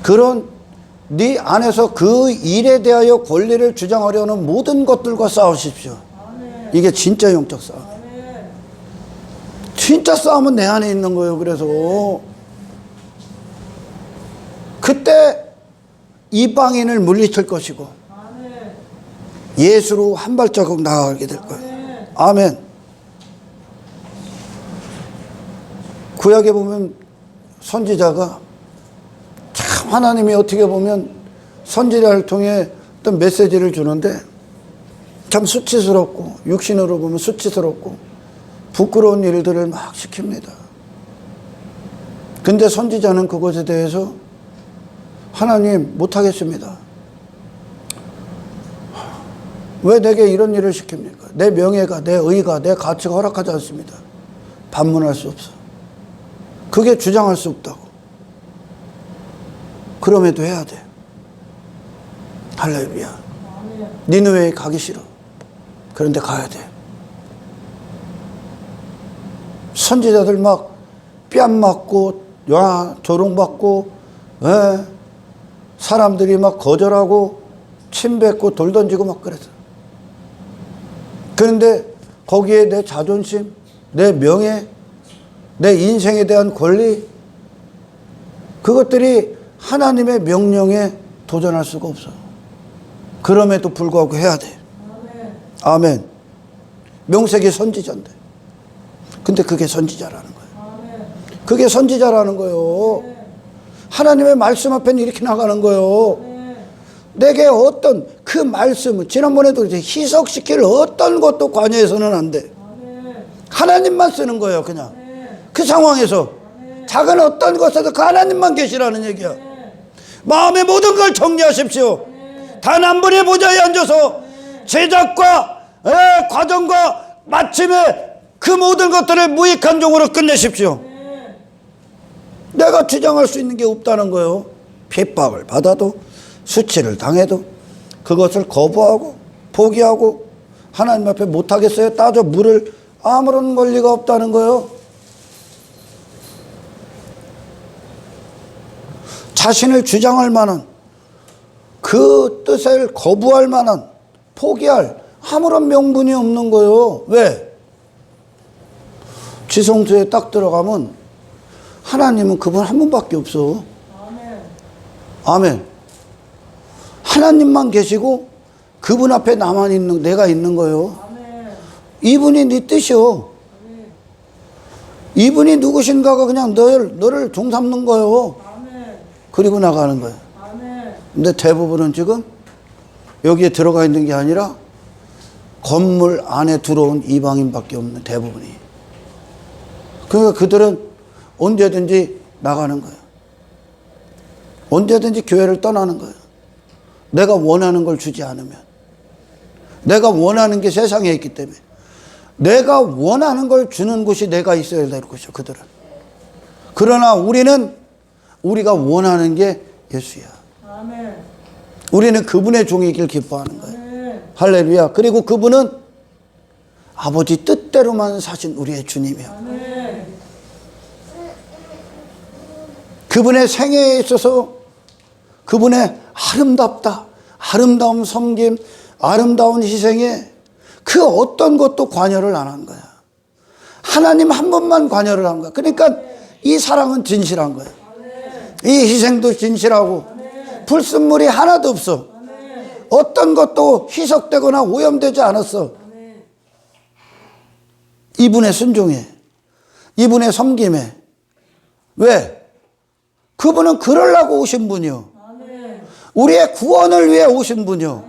그런 네 안에서 그 일에 대하여 권리를 주장하려는 모든 것들과 싸우십시오. 이게 진짜 영적 싸움이에요. 진짜 싸움은 내 안에 있는 거예요. 그래서 그때 이방인을 물리칠 것이고 예수로 한 발자국 나아가게 될 거예요. 아멘. 구약에 보면 선지자가 참 하나님이 어떻게 보면 선지자를 통해 어떤 메시지를 주는데 참 수치스럽고 육신으로 보면 수치스럽고 부끄러운 일들을 막 시킵니다. 근데 선지자는 그것에 대해서 하나님 못하겠습니다. 왜 내게 이런 일을 시킵니까? 내 명예가, 내 의가, 내 가치가 허락하지 않습니다. 반문할 수 없어. 그게 주장할 수 없다고. 그럼에도 해야 돼. 할렐루야. 니느웨에 가기 싫어. 그런데 가야 돼. 선지자들 막 뺨 맞고 조롱받고 사람들이 막 거절하고 침 뱉고 돌 던지고 막 그랬어. 그런데 거기에 내 자존심, 내 명예, 내 인생에 대한 권리, 그것들이 하나님의 명령에 도전할 수가 없어. 그럼에도 불구하고 해야 돼. 아멘. 명색이 선지자인데. 근데 그게 선지자라는 거예요. 그게 선지자라는 거예요. 하나님의 말씀 앞에는 이렇게 나가는 거예요. 내게 어떤 그 말씀을 지난번에도 희석시킬 어떤 것도 관여해서는 안 돼. 하나님만 쓰는 거예요. 그냥 그 상황에서 작은 어떤 것에도 그 하나님만 계시라는 얘기야. 마음의 모든 걸 정리하십시오. 단 한 분의 보좌에 앉아서 제작과 과정과 마침에 그 모든 것들을 무익한 종으로 끝내십시오. 내가 주장할 수 있는 게 없다는 거예요. 핍박을 받아도 수치를 당해도 그것을 거부하고 포기하고 하나님 앞에 못하겠어요? 따져 물을 아무런 권리가 없다는 거예요. 자신을 주장할 만한 그 뜻을 거부할 만한 포기할 아무런 명분이 없는 거예요. 왜? 지성소에 딱 들어가면 하나님은 그분 한 분밖에 없어. 아멘. 하나님만 계시고 그분 앞에 나만 있는, 내가 있는 거예요. 이분이 네 뜻이요. 이분이 누구신가가 그냥 너를 종삼는 거예요. 그리고 나가는 거예요. 근데 대부분은 지금 여기에 들어가 있는 게 아니라 건물 안에 들어온 이방인밖에 없는 대부분이. 그러니까 그들은 언제든지 나가는 거예요. 언제든지 교회를 떠나는 거예요. 내가 원하는 걸 주지 않으면. 내가 원하는 게 세상에 있기 때문에. 내가 원하는 걸 주는 곳이 내가 있어야 될 것이죠. 그들은. 그러나 우리는 우리가 원하는 게 예수야. 아멘. 우리는 그분의 종이길 기뻐하는 거예요. 아멘. 할렐루야. 그리고 그분은 아버지 뜻대로만 사신 우리의 주님이요. 아멘. 그분의 생애에 있어서 그분의 아름다운 섬김, 아름다운 희생에 그 어떤 것도 관여를 안 한 거야. 하나님 한 번만 관여를 한 거야. 그러니까 이 사랑은 진실한 거야. 이 희생도 진실하고 불순물이 하나도 없어. 어떤 것도 희석되거나 오염되지 않았어. 이분의 순종에, 이분의 섬김에. 왜? 그분은 그러려고 오신 분이요. 우리의 구원을 위해 오신 분이요.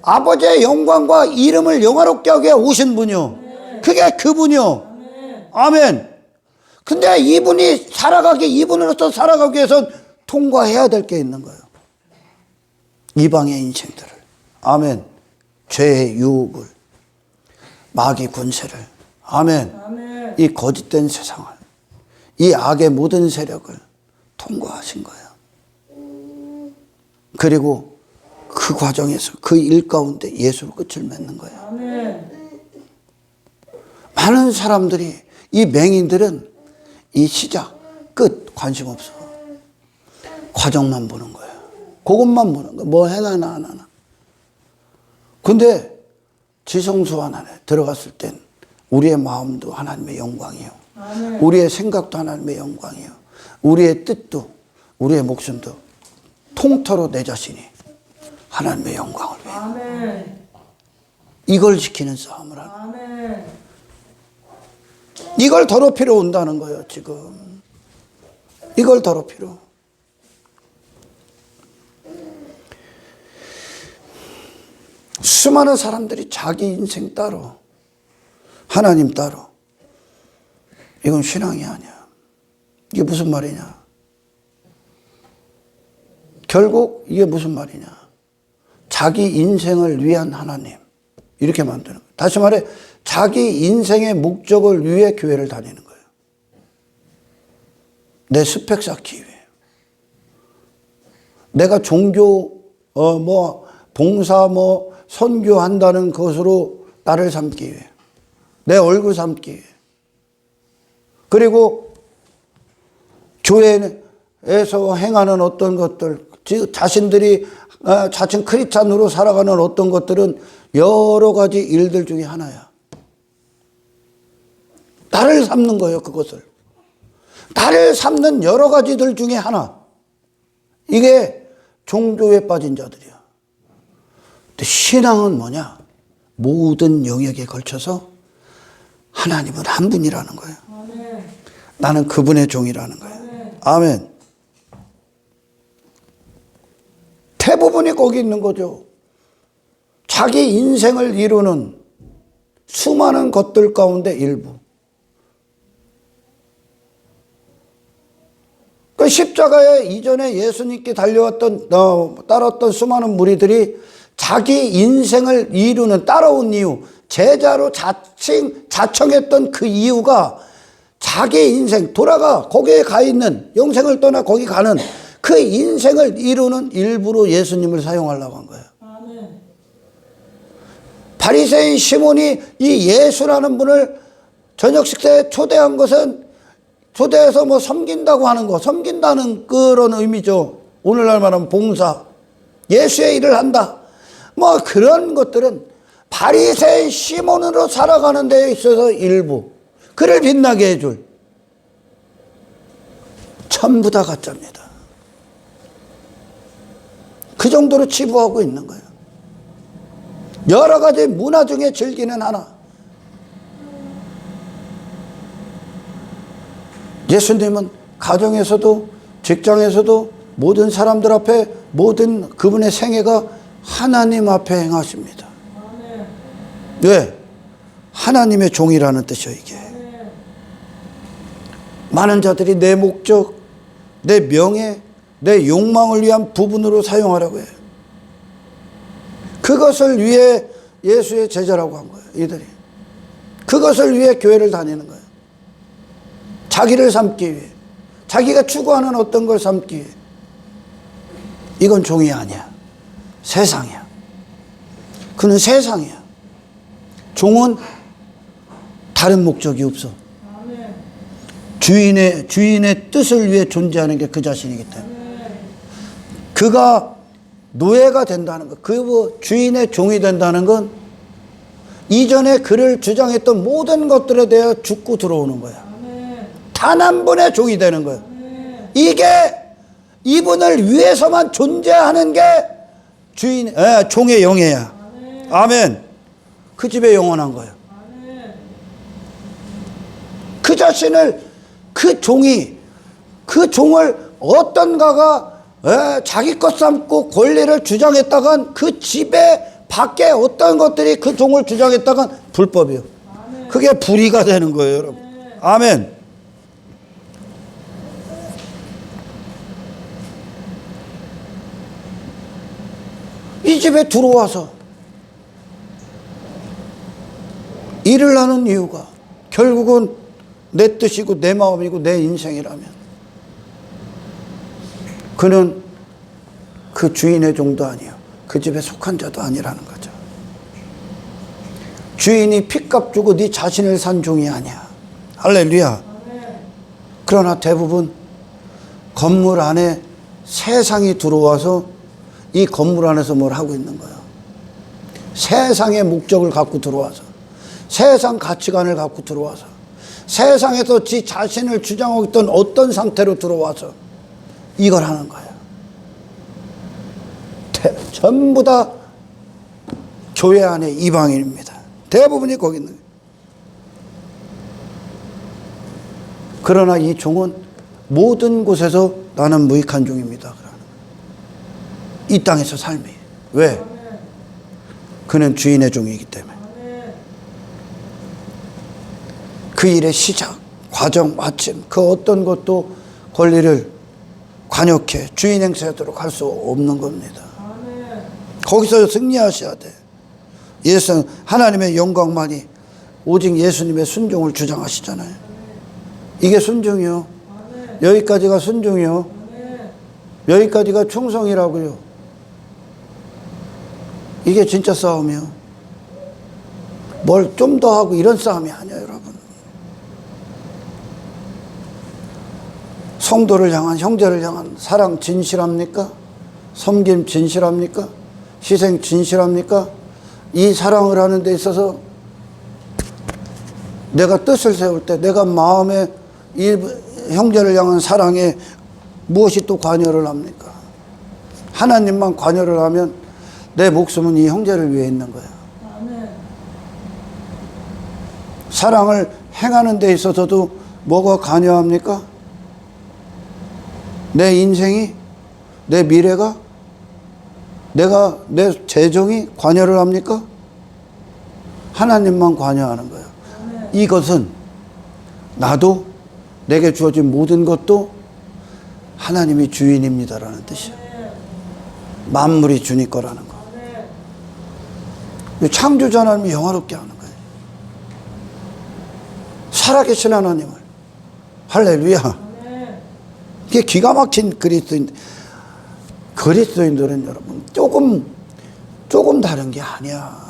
아버지의 영광과 이름을 영화롭게 하기 위해 오신 분이요. 그게 그분이요. 아멘. 근데 이분으로서 살아가기 위해선 통과해야 될 게 있는 거예요. 이방의 인생들을. 아멘. 죄의 유혹을, 마귀 군세를. 아멘. 아멘. 이 거짓된 세상을, 이 악의 모든 세력을 통과하신 거예요. 그리고 그 과정에서 그 일 가운데 예수로 끝을 맺는 거예요. 아멘. 많은 사람들이, 이 맹인들은 이 시작, 끝 관심 없어. 과정만 보는 거예요. 그것만 보는 거예요. 뭐 해나나 안 하나. 근데 지성소 안에 들어갔을 땐 우리의 마음도 하나님의 영광이요. 아멘. 우리의 생각도 하나님의 영광이요. 우리의 뜻도, 우리의 목숨도 통째로 내 자신이 하나님의 영광을 위해. 아멘. 이걸 지키는 싸움을 하는. 아멘. 이걸 더럽히러 온다는 거예요, 지금. 이걸 더럽히러. 수많은 사람들이 자기 인생 따로, 하나님 따로. 이건 신앙이 아니야. 이게 무슨 말이냐? 결국 이게 무슨 말이냐? 자기 인생을 위한 하나님. 이렇게 만드는 거예요. 다시 말해, 자기 인생의 목적을 위해 교회를 다니는 거예요. 내 스펙 쌓기 위해. 내가 종교, 봉사, 선교한다는 것으로 나를 삼기 위해. 내 얼굴 삼기 위해. 그리고 교회에서 행하는 어떤 것들, 자신들이 자칭 크리스찬으로 살아가는 어떤 것들은 여러 가지 일들 중에 하나야. 나를 삼는 거예요, 그것을. 나를 삼는 여러 가지들 중에 하나. 이게 종교에 빠진 자들이야. 근데 신앙은 뭐냐? 모든 영역에 걸쳐서 하나님은 한 분이라는 거예요. 나는 그분의 종이라는 거예요. 아멘. 대부분이 거기 있는 거죠. 자기 인생을 이루는 수많은 것들 가운데 일부. 그 십자가에 이전에 예수님께 달려왔던 따랐던 수많은 무리들이 자기 인생을 이루는 따라온 이유, 제자로 자청했던 그 이유가 자기 인생 돌아가 거기에 가 있는 영생을 떠나 거기 가는 그 인생을 이루는 일부로 예수님을 사용하려고 한 거예요. 아멘. 바리새인 시몬이 이 예수라는 분을 저녁 식사에 초대한 것은 초대해서 뭐 섬긴다고 하는 거, 섬긴다는 그런 의미죠. 오늘날 말하면 봉사, 예수의 일을 한다. 뭐 그런 것들은 바리새인 시몬으로 살아가는 데 있어서 일부, 그를 빛나게 해줄, 전부 다 가짜입니다. 그 정도로 치부하고 있는 거예요. 여러 가지 문화 중에 즐기는 하나. 예수님은 가정에서도 직장에서도 모든 사람들 앞에 모든 그분의 생애가 하나님 앞에 행하십니다. 아멘. 왜? 하나님의 종이라는 뜻이에요, 이게. 아멘. 많은 자들이 내 목적, 내 명예, 내 욕망을 위한 부분으로 사용하라고 해요. 그것을 위해 예수의 제자라고 한 거예요, 이들이. 그것을 위해 교회를 다니는 거예요. 자기를 삼기 위해, 자기가 추구하는 어떤 걸 삼기 위해. 이건 종이 아니야. 세상이야. 그는 세상이야. 종은 다른 목적이 없어. 아멘. 주인의 뜻을 위해 존재하는 게 그 자신이기 때문에. 그가 노예가 된다는 것, 그 주인의 종이 된다는 건 이전에 그를 주장했던 모든 것들에 대해 죽고 들어오는 거야. 단 한 분의 종이 되는 거예요. 이게 이분을 위해서만 존재하는 게 종의 영예야. 아멘. 그 집에 영원한 거예요. 그 자신을 그 종을 어떤가가 자기 것 삼고 권리를 주장했다간 그 집에 밖에 어떤 것들이 그 종을 주장했다간 불법이요. 그게 불의가 되는 거예요, 여러분. 아멘. 이 집에 들어와서 일을 하는 이유가 결국은 내 뜻이고 내 마음이고 내 인생이라면 그는 그 주인의 종도 아니요, 그 집에 속한 자도 아니라는 거죠. 주인이 핏값 주고 네 자신을 산 종이 아니야. 할렐루야. 그러나 대부분 건물 안에 세상이 들어와서 이 건물 안에서 뭘 하고 있는 거예요. 세상의 목적을 갖고 들어와서, 세상 가치관을 갖고 들어와서, 세상에서 지 자신을 주장하고 있던 어떤 상태로 들어와서 이걸 하는 거예요. 전부 다 교회 안에 이방인입니다. 대부분이 거기 있는 거예요. 그러나 이 종은 모든 곳에서 나는 무익한 종입니다. 이 땅에서 삶이. 왜? 그는 주인의 종이기 때문에. 그 일의 시작, 과정, 마침 그 어떤 것도 권리를 관역해 주인 행세하도록 할 수 없는 겁니다. 거기서 승리하셔야 돼. 예수는 하나님의 영광만이 오직 예수님의 순종을 주장하시잖아요. 이게 순종이요. 여기까지가 순종이요. 여기까지가 충성이라고요. 이게 진짜 싸움이요. 뭘 좀 더 하고 이런 싸움이 아니에요, 여러분. 성도를 향한, 형제를 향한 사랑 진실합니까? 섬김 진실합니까? 희생 진실합니까? 이 사랑을 하는 데 있어서 내가 뜻을 세울 때 내가 마음에 이 형제를 향한 사랑에 무엇이 또 관여를 합니까? 하나님만 관여를 하면 내 목숨은 이 형제를 위해 있는 거야. 사랑을 행하는 데 있어서도 뭐가 관여합니까? 내 인생이, 내 미래가, 내 재정이 관여를 합니까? 하나님만 관여하는 거예요. 이것은 나도 내게 주어진 모든 것도 하나님이 주인입니다라는 뜻이에요. 만물이 주님 거라는 거. 창조자 하나님이 영화롭게 하는 거예요. 살아계신 하나님을. 할렐루야. 이게 기가 막힌 그리스도인들은 여러분 조금 다른 게 아니야.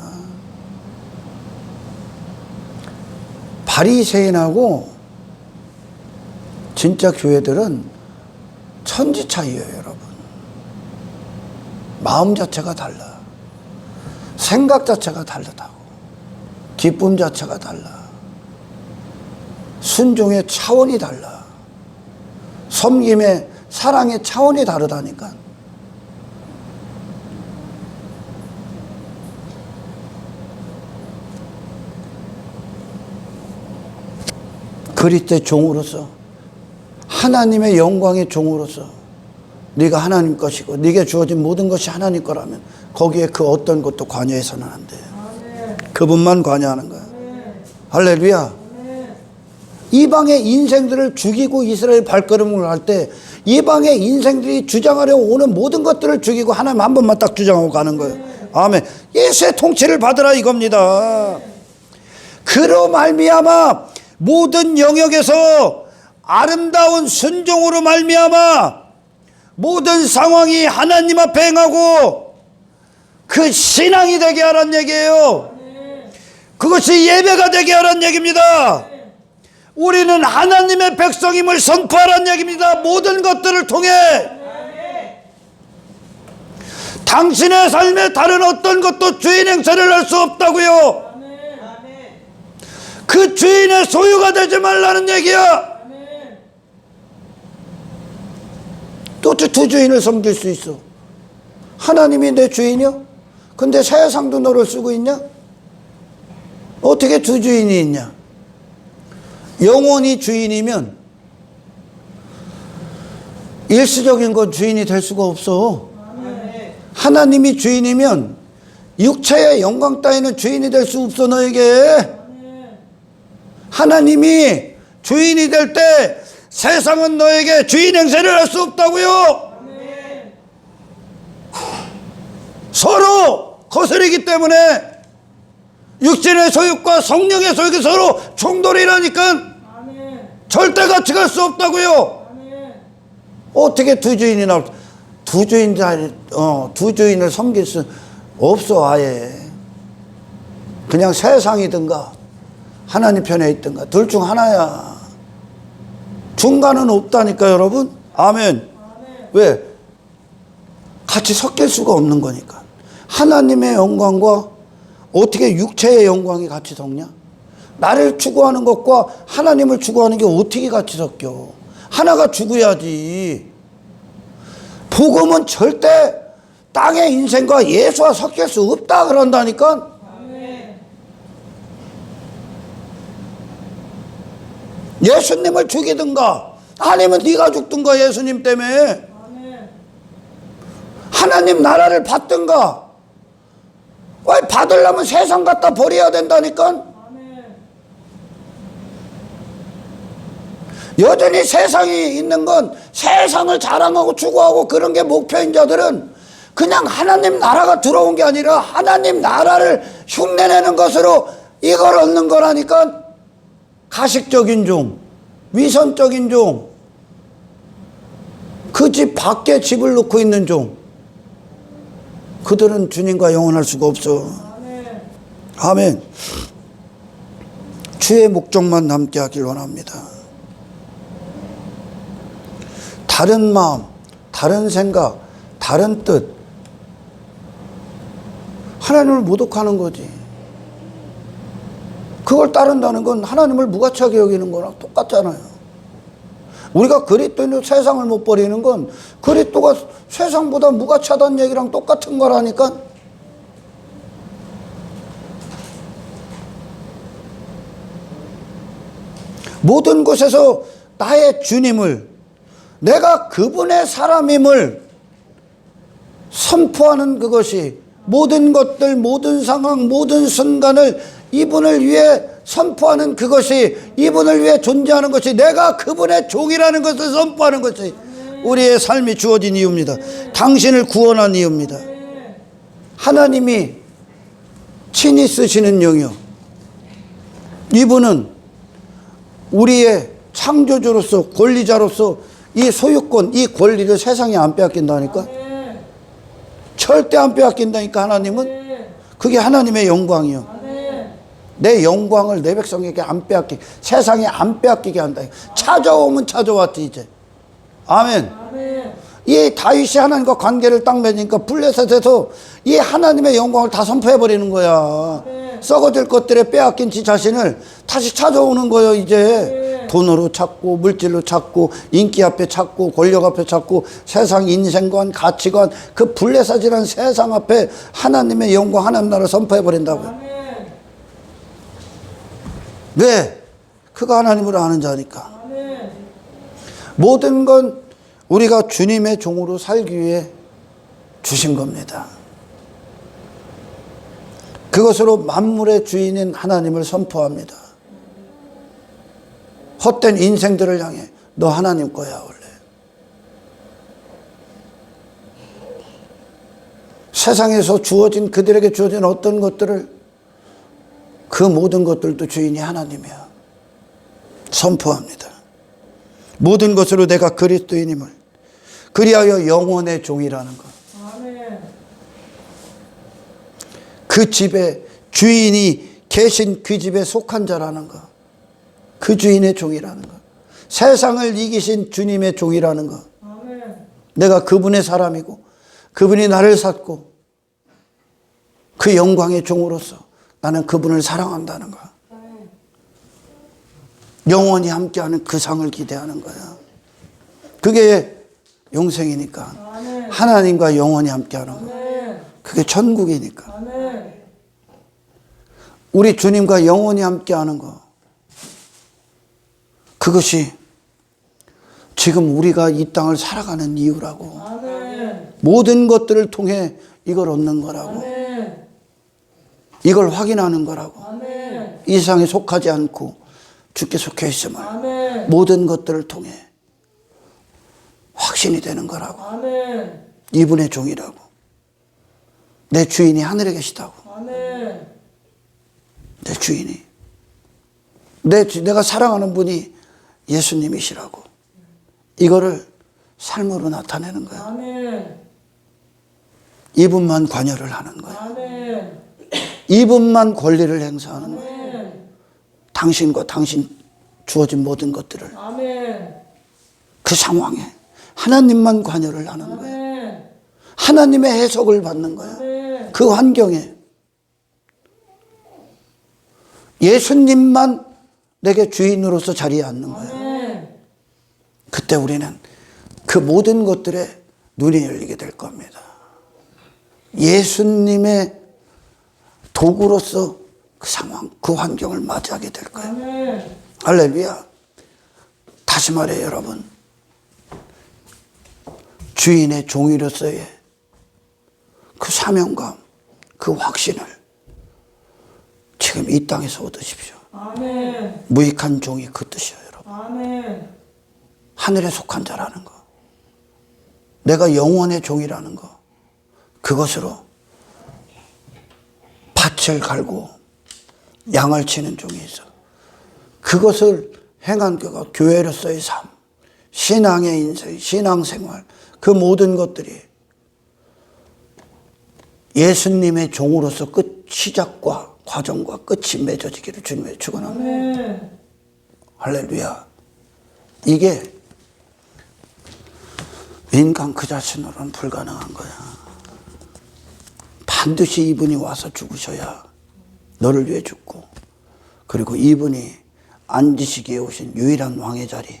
바리새인하고 진짜 교회들은 천지 차이예요, 여러분. 마음 자체가 달라. 생각 자체가 다르다고. 기쁨 자체가 달라. 순종의 차원이 달라. 섬김의 사랑의 차원이 다르다니까. 그리스도의 종으로서 하나님의 영광의 종으로서 네가 하나님 것이고 네게 주어진 모든 것이 하나님 거라면 거기에 그 어떤 것도 관여해서는 안 돼. 그분만 관여하는 거야. 할렐루야. 이방의 인생들을 죽이고 이스라엘 발걸음을 할 때 이방의 인생들이 주장하려 오는 모든 것들을 죽이고 하나님 한 번만 딱 주장하고 가는 거예요. 아멘. 예수의 통치를 받으라 이겁니다. 그로 말미암아 모든 영역에서 아름다운 순종으로 말미암아 모든 상황이 하나님 앞에 행하고 그 신앙이 되게 하란 얘기예요. 그것이 예배가 되게 하란 얘기입니다. 우리는 하나님의 백성임을 선포하란 얘기입니다. 모든 것들을 통해 당신의 삶에 다른 어떤 것도 주인 행세를 할 수 없다고요. 그 주인의 소유가 되지 말라는 얘기야. 또 두 주인을 섬길 수 있어. 하나님이 내 주인이야? 근데 세상도 너를 쓰고 있냐? 어떻게 두 주인이 있냐? 영원히 주인이면 일시적인 건 주인이 될 수가 없어. 하나님이 주인이면 육체의 영광 따위는 주인이 될 수 없어 너에게. 하나님이 주인이 될 때 세상은 너에게 주인 행세를 할 수 없다고요. 서로 거스르기 때문에 육신의 소유과 성령의 소유가 서로 충돌이라니까. 절대 같이 갈 수 없다고요. 어떻게 두 주인이 나올 두 주인을 섬길 수 없어. 아예 그냥 세상이든가 하나님 편에 있든가 둘 중 하나야. 중간은 없다니까 여러분. 아멘. 왜? 같이 섞일 수가 없는 거니까. 하나님의 영광과 어떻게 육체의 영광이 같이 섞냐? 나를 추구하는 것과 하나님을 추구하는 게 어떻게 같이 섞여? 하나가 죽어야지. 복음은 절대 땅의 인생과 예수와 섞일 수 없다 그런다니까. 예수님을 죽이든가 아니면 네가 죽든가 예수님 때문에 하나님 나라를 받든가. 왜 받으려면 세상 갖다 버려야 된다니까. 여전히 세상이 있는 건 세상을 자랑하고 추구하고 그런 게 목표인 자들은 그냥 하나님 나라가 들어온 게 아니라 하나님 나라를 흉내내는 것으로 이걸 얻는 거라니까. 가식적인 종, 위선적인 종, 그 집 밖에 집을 놓고 있는 종, 그들은 주님과 영원할 수가 없어. 아멘. 주의 목적만 남게 하길 원합니다. 다른 마음, 다른 생각, 다른 뜻, 하나님을 모독하는 거지. 그걸 따른다는 건 하나님을 무가치하게 여기는 거랑 똑같잖아요. 우리가 그리스도인으로 세상을 못 버리는 건 그리스도가 세상보다 무가치하다는 얘기랑 똑같은 거라니까. 모든 곳에서 나의 주님을, 내가 그분의 사람임을 선포하는 그것이, 모든 것들, 모든 상황, 모든 순간을 이분을 위해 선포하는 그것이, 이분을 위해 존재하는 것이, 내가 그분의 종이라는 것을 선포하는 것이 우리의 삶이 주어진 이유입니다. 당신을 구원한 이유입니다. 하나님이 친히 쓰시는 영이요, 이분은 우리의 창조주로서, 권리자로서 이 소유권, 이 권리를 세상에 안 빼앗긴다니까. 절대 안 빼앗긴다니까. 하나님은 그게 하나님의 영광이요. 내 영광을 내 백성에게 안 빼앗기, 세상에 안 빼앗기게 한다. 찾아오면 찾아왔지 이제. 아멘. 이 다윗이 하나님과 관계를 딱 맺으니까 블레셋에서 이 하나님의 영광을 다 선포해버리는 거야. 썩어질 것들에 빼앗긴 지 자신을 다시 찾아오는 거예요. 이제 돈으로 찾고, 물질로 찾고, 인기 앞에 찾고, 권력 앞에 찾고, 세상 인생관, 가치관, 그 블레셋이라는 세상 앞에 하나님의 영광, 하나님 나라를 선포해버린다고요. 왜? 그가 하나님을 아는 자니까. 모든 건 우리가 주님의 종으로 살기 위해 주신 겁니다. 그것으로 만물의 주인인 하나님을 선포합니다. 헛된 인생들을 향해 너 하나님 거야 원래. 세상에서 주어진, 그들에게 주어진 어떤 것들을, 그 모든 것들도 주인이 하나님이야. 선포합니다. 모든 것으로 내가 그리스도인임을, 그리하여 영원의 종이라는 것. 그 집에 주인이 계신 그 집에 속한 자라는 것. 그 주인의 종이라는 것. 세상을 이기신 주님의 종이라는 것. 내가 그분의 사람이고 그분이 나를 샀고 그 영광의 종으로서 나는 그분을 사랑한다는 것. 영원히 함께하는 그 상을 기대하는 거야. 그게 영생이니까. 하나님과 영원히 함께하는 거. 그게 천국이니까. 우리 주님과 영원히 함께하는 거. 그것이 지금 우리가 이 땅을 살아가는 이유라고. 모든 것들을 통해 이걸 얻는 거라고. 이걸 확인하는 거라고. 이 세상에 속하지 않고 주께 속해 있음을 모든 것들을 통해 확신이 되는 거라고. 이분의 종이라고. 내 주인이 하늘에 계시다고. 내 주인이, 내가 사랑하는 분이 예수님이시라고. 이거를 삶으로 나타내는 거야. 이분만 관여를 하는 거야. 이분만 권리를 행사하는 거야. 당신과 당신 주어진 모든 것들을 그 상황에 하나님만 관여를 하는 거야. 하나님의 해석을 받는 거야. 그 환경에 예수님만 내게 주인으로서 자리에 앉는 거야. 그때 우리는 그 모든 것들에 눈이 열리게 될 겁니다. 예수님의 도구로서 그 상황, 그 환경을 맞이하게 될 거예요. 할렐루야. 다시 말해 여러분, 주인의 종이로서의 그 사명감, 그 확신을 지금 이 땅에서 얻으십시오. 무익한 종이 그 뜻이에요, 여러분. 하늘에 속한 자라는 거, 내가 영원의 종이라는 거, 그것으로 밭을 갈고 양을 치는 종이 있어. 그것을 행한 그가 교회로서의 삶, 신앙의 인생, 신앙생활, 그 모든 것들이 예수님의 종으로서 시작과 과정과 끝이 맺어지기를 주님의 축원합니다. 할렐루야. 이게 인간 그 자신으로는 불가능한 거야. 반드시 이분이 와서 죽으셔야 너를 위해 죽고, 그리고 이분이 앉으시기에 오신 유일한 왕의 자리,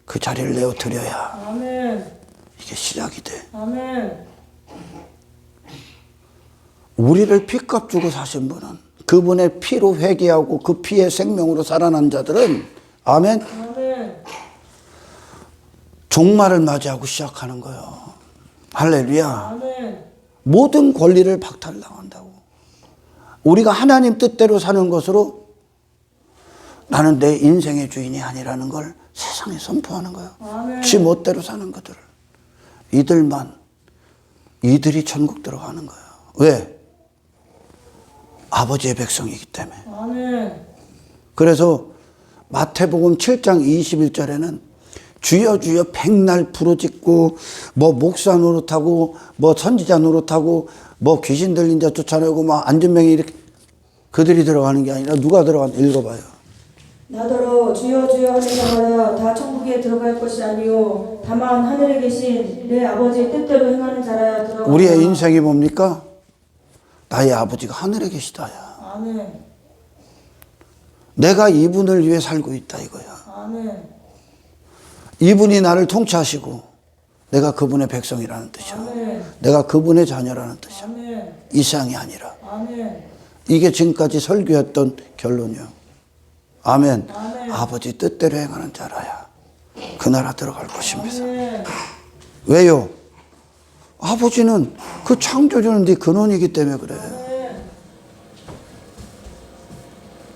그 자리를 내어 드려야 이게 시작이 돼. 우리를 피값 주고 사신 분은, 그분의 피로 회개하고 그 피의 생명으로 살아난 자들은 아멘. 아멘. 종말을 맞이하고 시작하는 거예요. 할렐루야. 아멘. 모든 권리를 박탈당한다고. 우리가 하나님 뜻대로 사는 것으로 나는 내 인생의 주인이 아니라는 걸 세상에 선포하는 거예요. 아멘. 지 멋대로 사는 것들을. 이들이 천국 들어가는 거예요. 왜? 아버지의 백성이기 때문에. 아멘. 그래서 마태복음 7장 21절에는 주여 주여 백날 부르짖고 뭐 목사 노릇하고 뭐 선지자 노릇하고 뭐 귀신 들린 자 쫓아내고 막 안전명이 이렇게 그들이 들어가는 게 아니라 누가 들어가는 읽어봐요. 나더러 주여 주여 하는 자마다 다 천국에 들어갈 것이 아니요 다만 하늘에 계신 내 아버지의 뜻대로 행하는 자라야 들어가라. 우리의 인생이 뭡니까? 나의 아버지가 하늘에 계시다야. 아멘. 내가 이분을 위해 살고 있다 이거야. 아멘. 이분이 나를 통치하시고 내가 그분의 백성이라는 뜻이야. 아멘. 내가 그분의 자녀라는 뜻이야. 아멘. 이상이 아니라. 아멘. 이게 지금까지 설교했던 결론이요. 아멘. 아멘. 아버지 뜻대로 행하는 자라야 그 나라 들어갈 것입니다. 아멘. 왜요? 아버지는 그 창조주는 네 근원이기 때문에 그래. 아멘.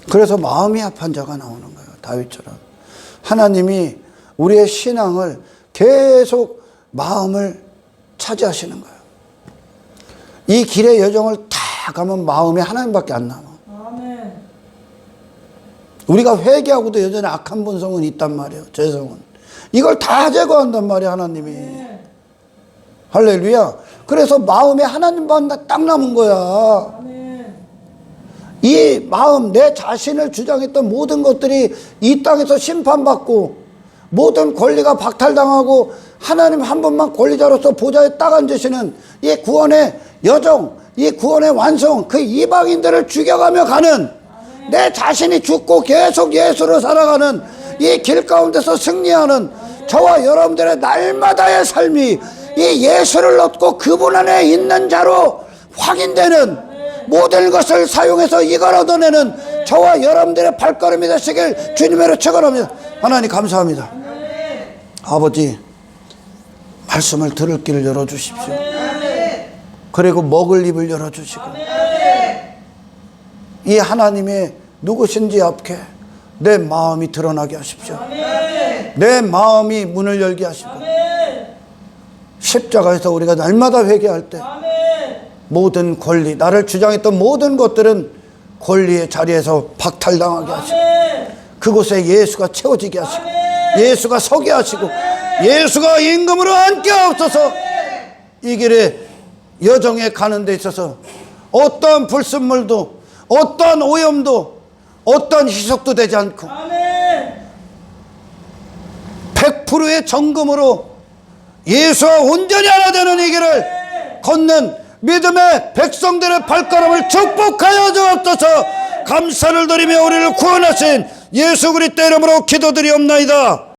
그래서 마음이 합한 자가 나오는 거예요. 다윗처럼. 하나님이 우리의 신앙을 계속 마음을 차지하시는 거예요. 이 길의 여정을 다 가면 마음이 하나님밖에 안 남아. 아멘. 우리가 회개하고도 여전히 악한 본성은 있단 말이에요. 죄성은. 이걸 다 제거한단 말이에요. 하나님이. 할렐루야. 그래서 마음에 하나님만 딱 남은 거야. 아멘. 이 마음, 내 자신을 주장했던 모든 것들이 이 땅에서 심판받고 모든 권리가 박탈당하고 하나님 한 분만 권리자로서 보좌에 딱 앉으시는 이 구원의 여정, 이 구원의 완성, 그 이방인들을 죽여가며 가는 내 자신이 죽고 계속 예수로 살아가는 이 길 가운데서 승리하는 저와 여러분들의 날마다의 삶이 이 예수를 얻고 그분 안에 있는 자로 확인되는 모든 것을 사용해서 이걸 얻어내는 저와 여러분들의 발걸음이 되시길 주님으로 축원합니다. 하나님 감사합니다. 아버지 말씀을 들을 길을 열어주십시오. 그리고 먹을 입을 열어주시고 이 하나님의 누구신지 앞에 내 마음이 드러나게 하십시오. 내 마음이 문을 열게 하시고 십자가에서 우리가 날마다 회개할 때 모든 권리, 나를 주장했던 모든 것들은 권리의 자리에서 박탈당하게 하시고 그곳에 예수가 채워지게 하시고 예수가 서게 하시고 예수가 임금으로 앉게 하옵소서. 이 길에 여정에 가는 데 있어서 어떠한 불순물도 어떠한 오염도 어떠한 희석도 되지 않고 100%의 정금으로 예수와 온전히 하나 되는 이 길을 걷는 믿음의 백성들의 발걸음을 축복하여 주옵소서. 감사를 드리며 우리를 구원하신 예수 그리스도 이름으로 기도드리옵나이다.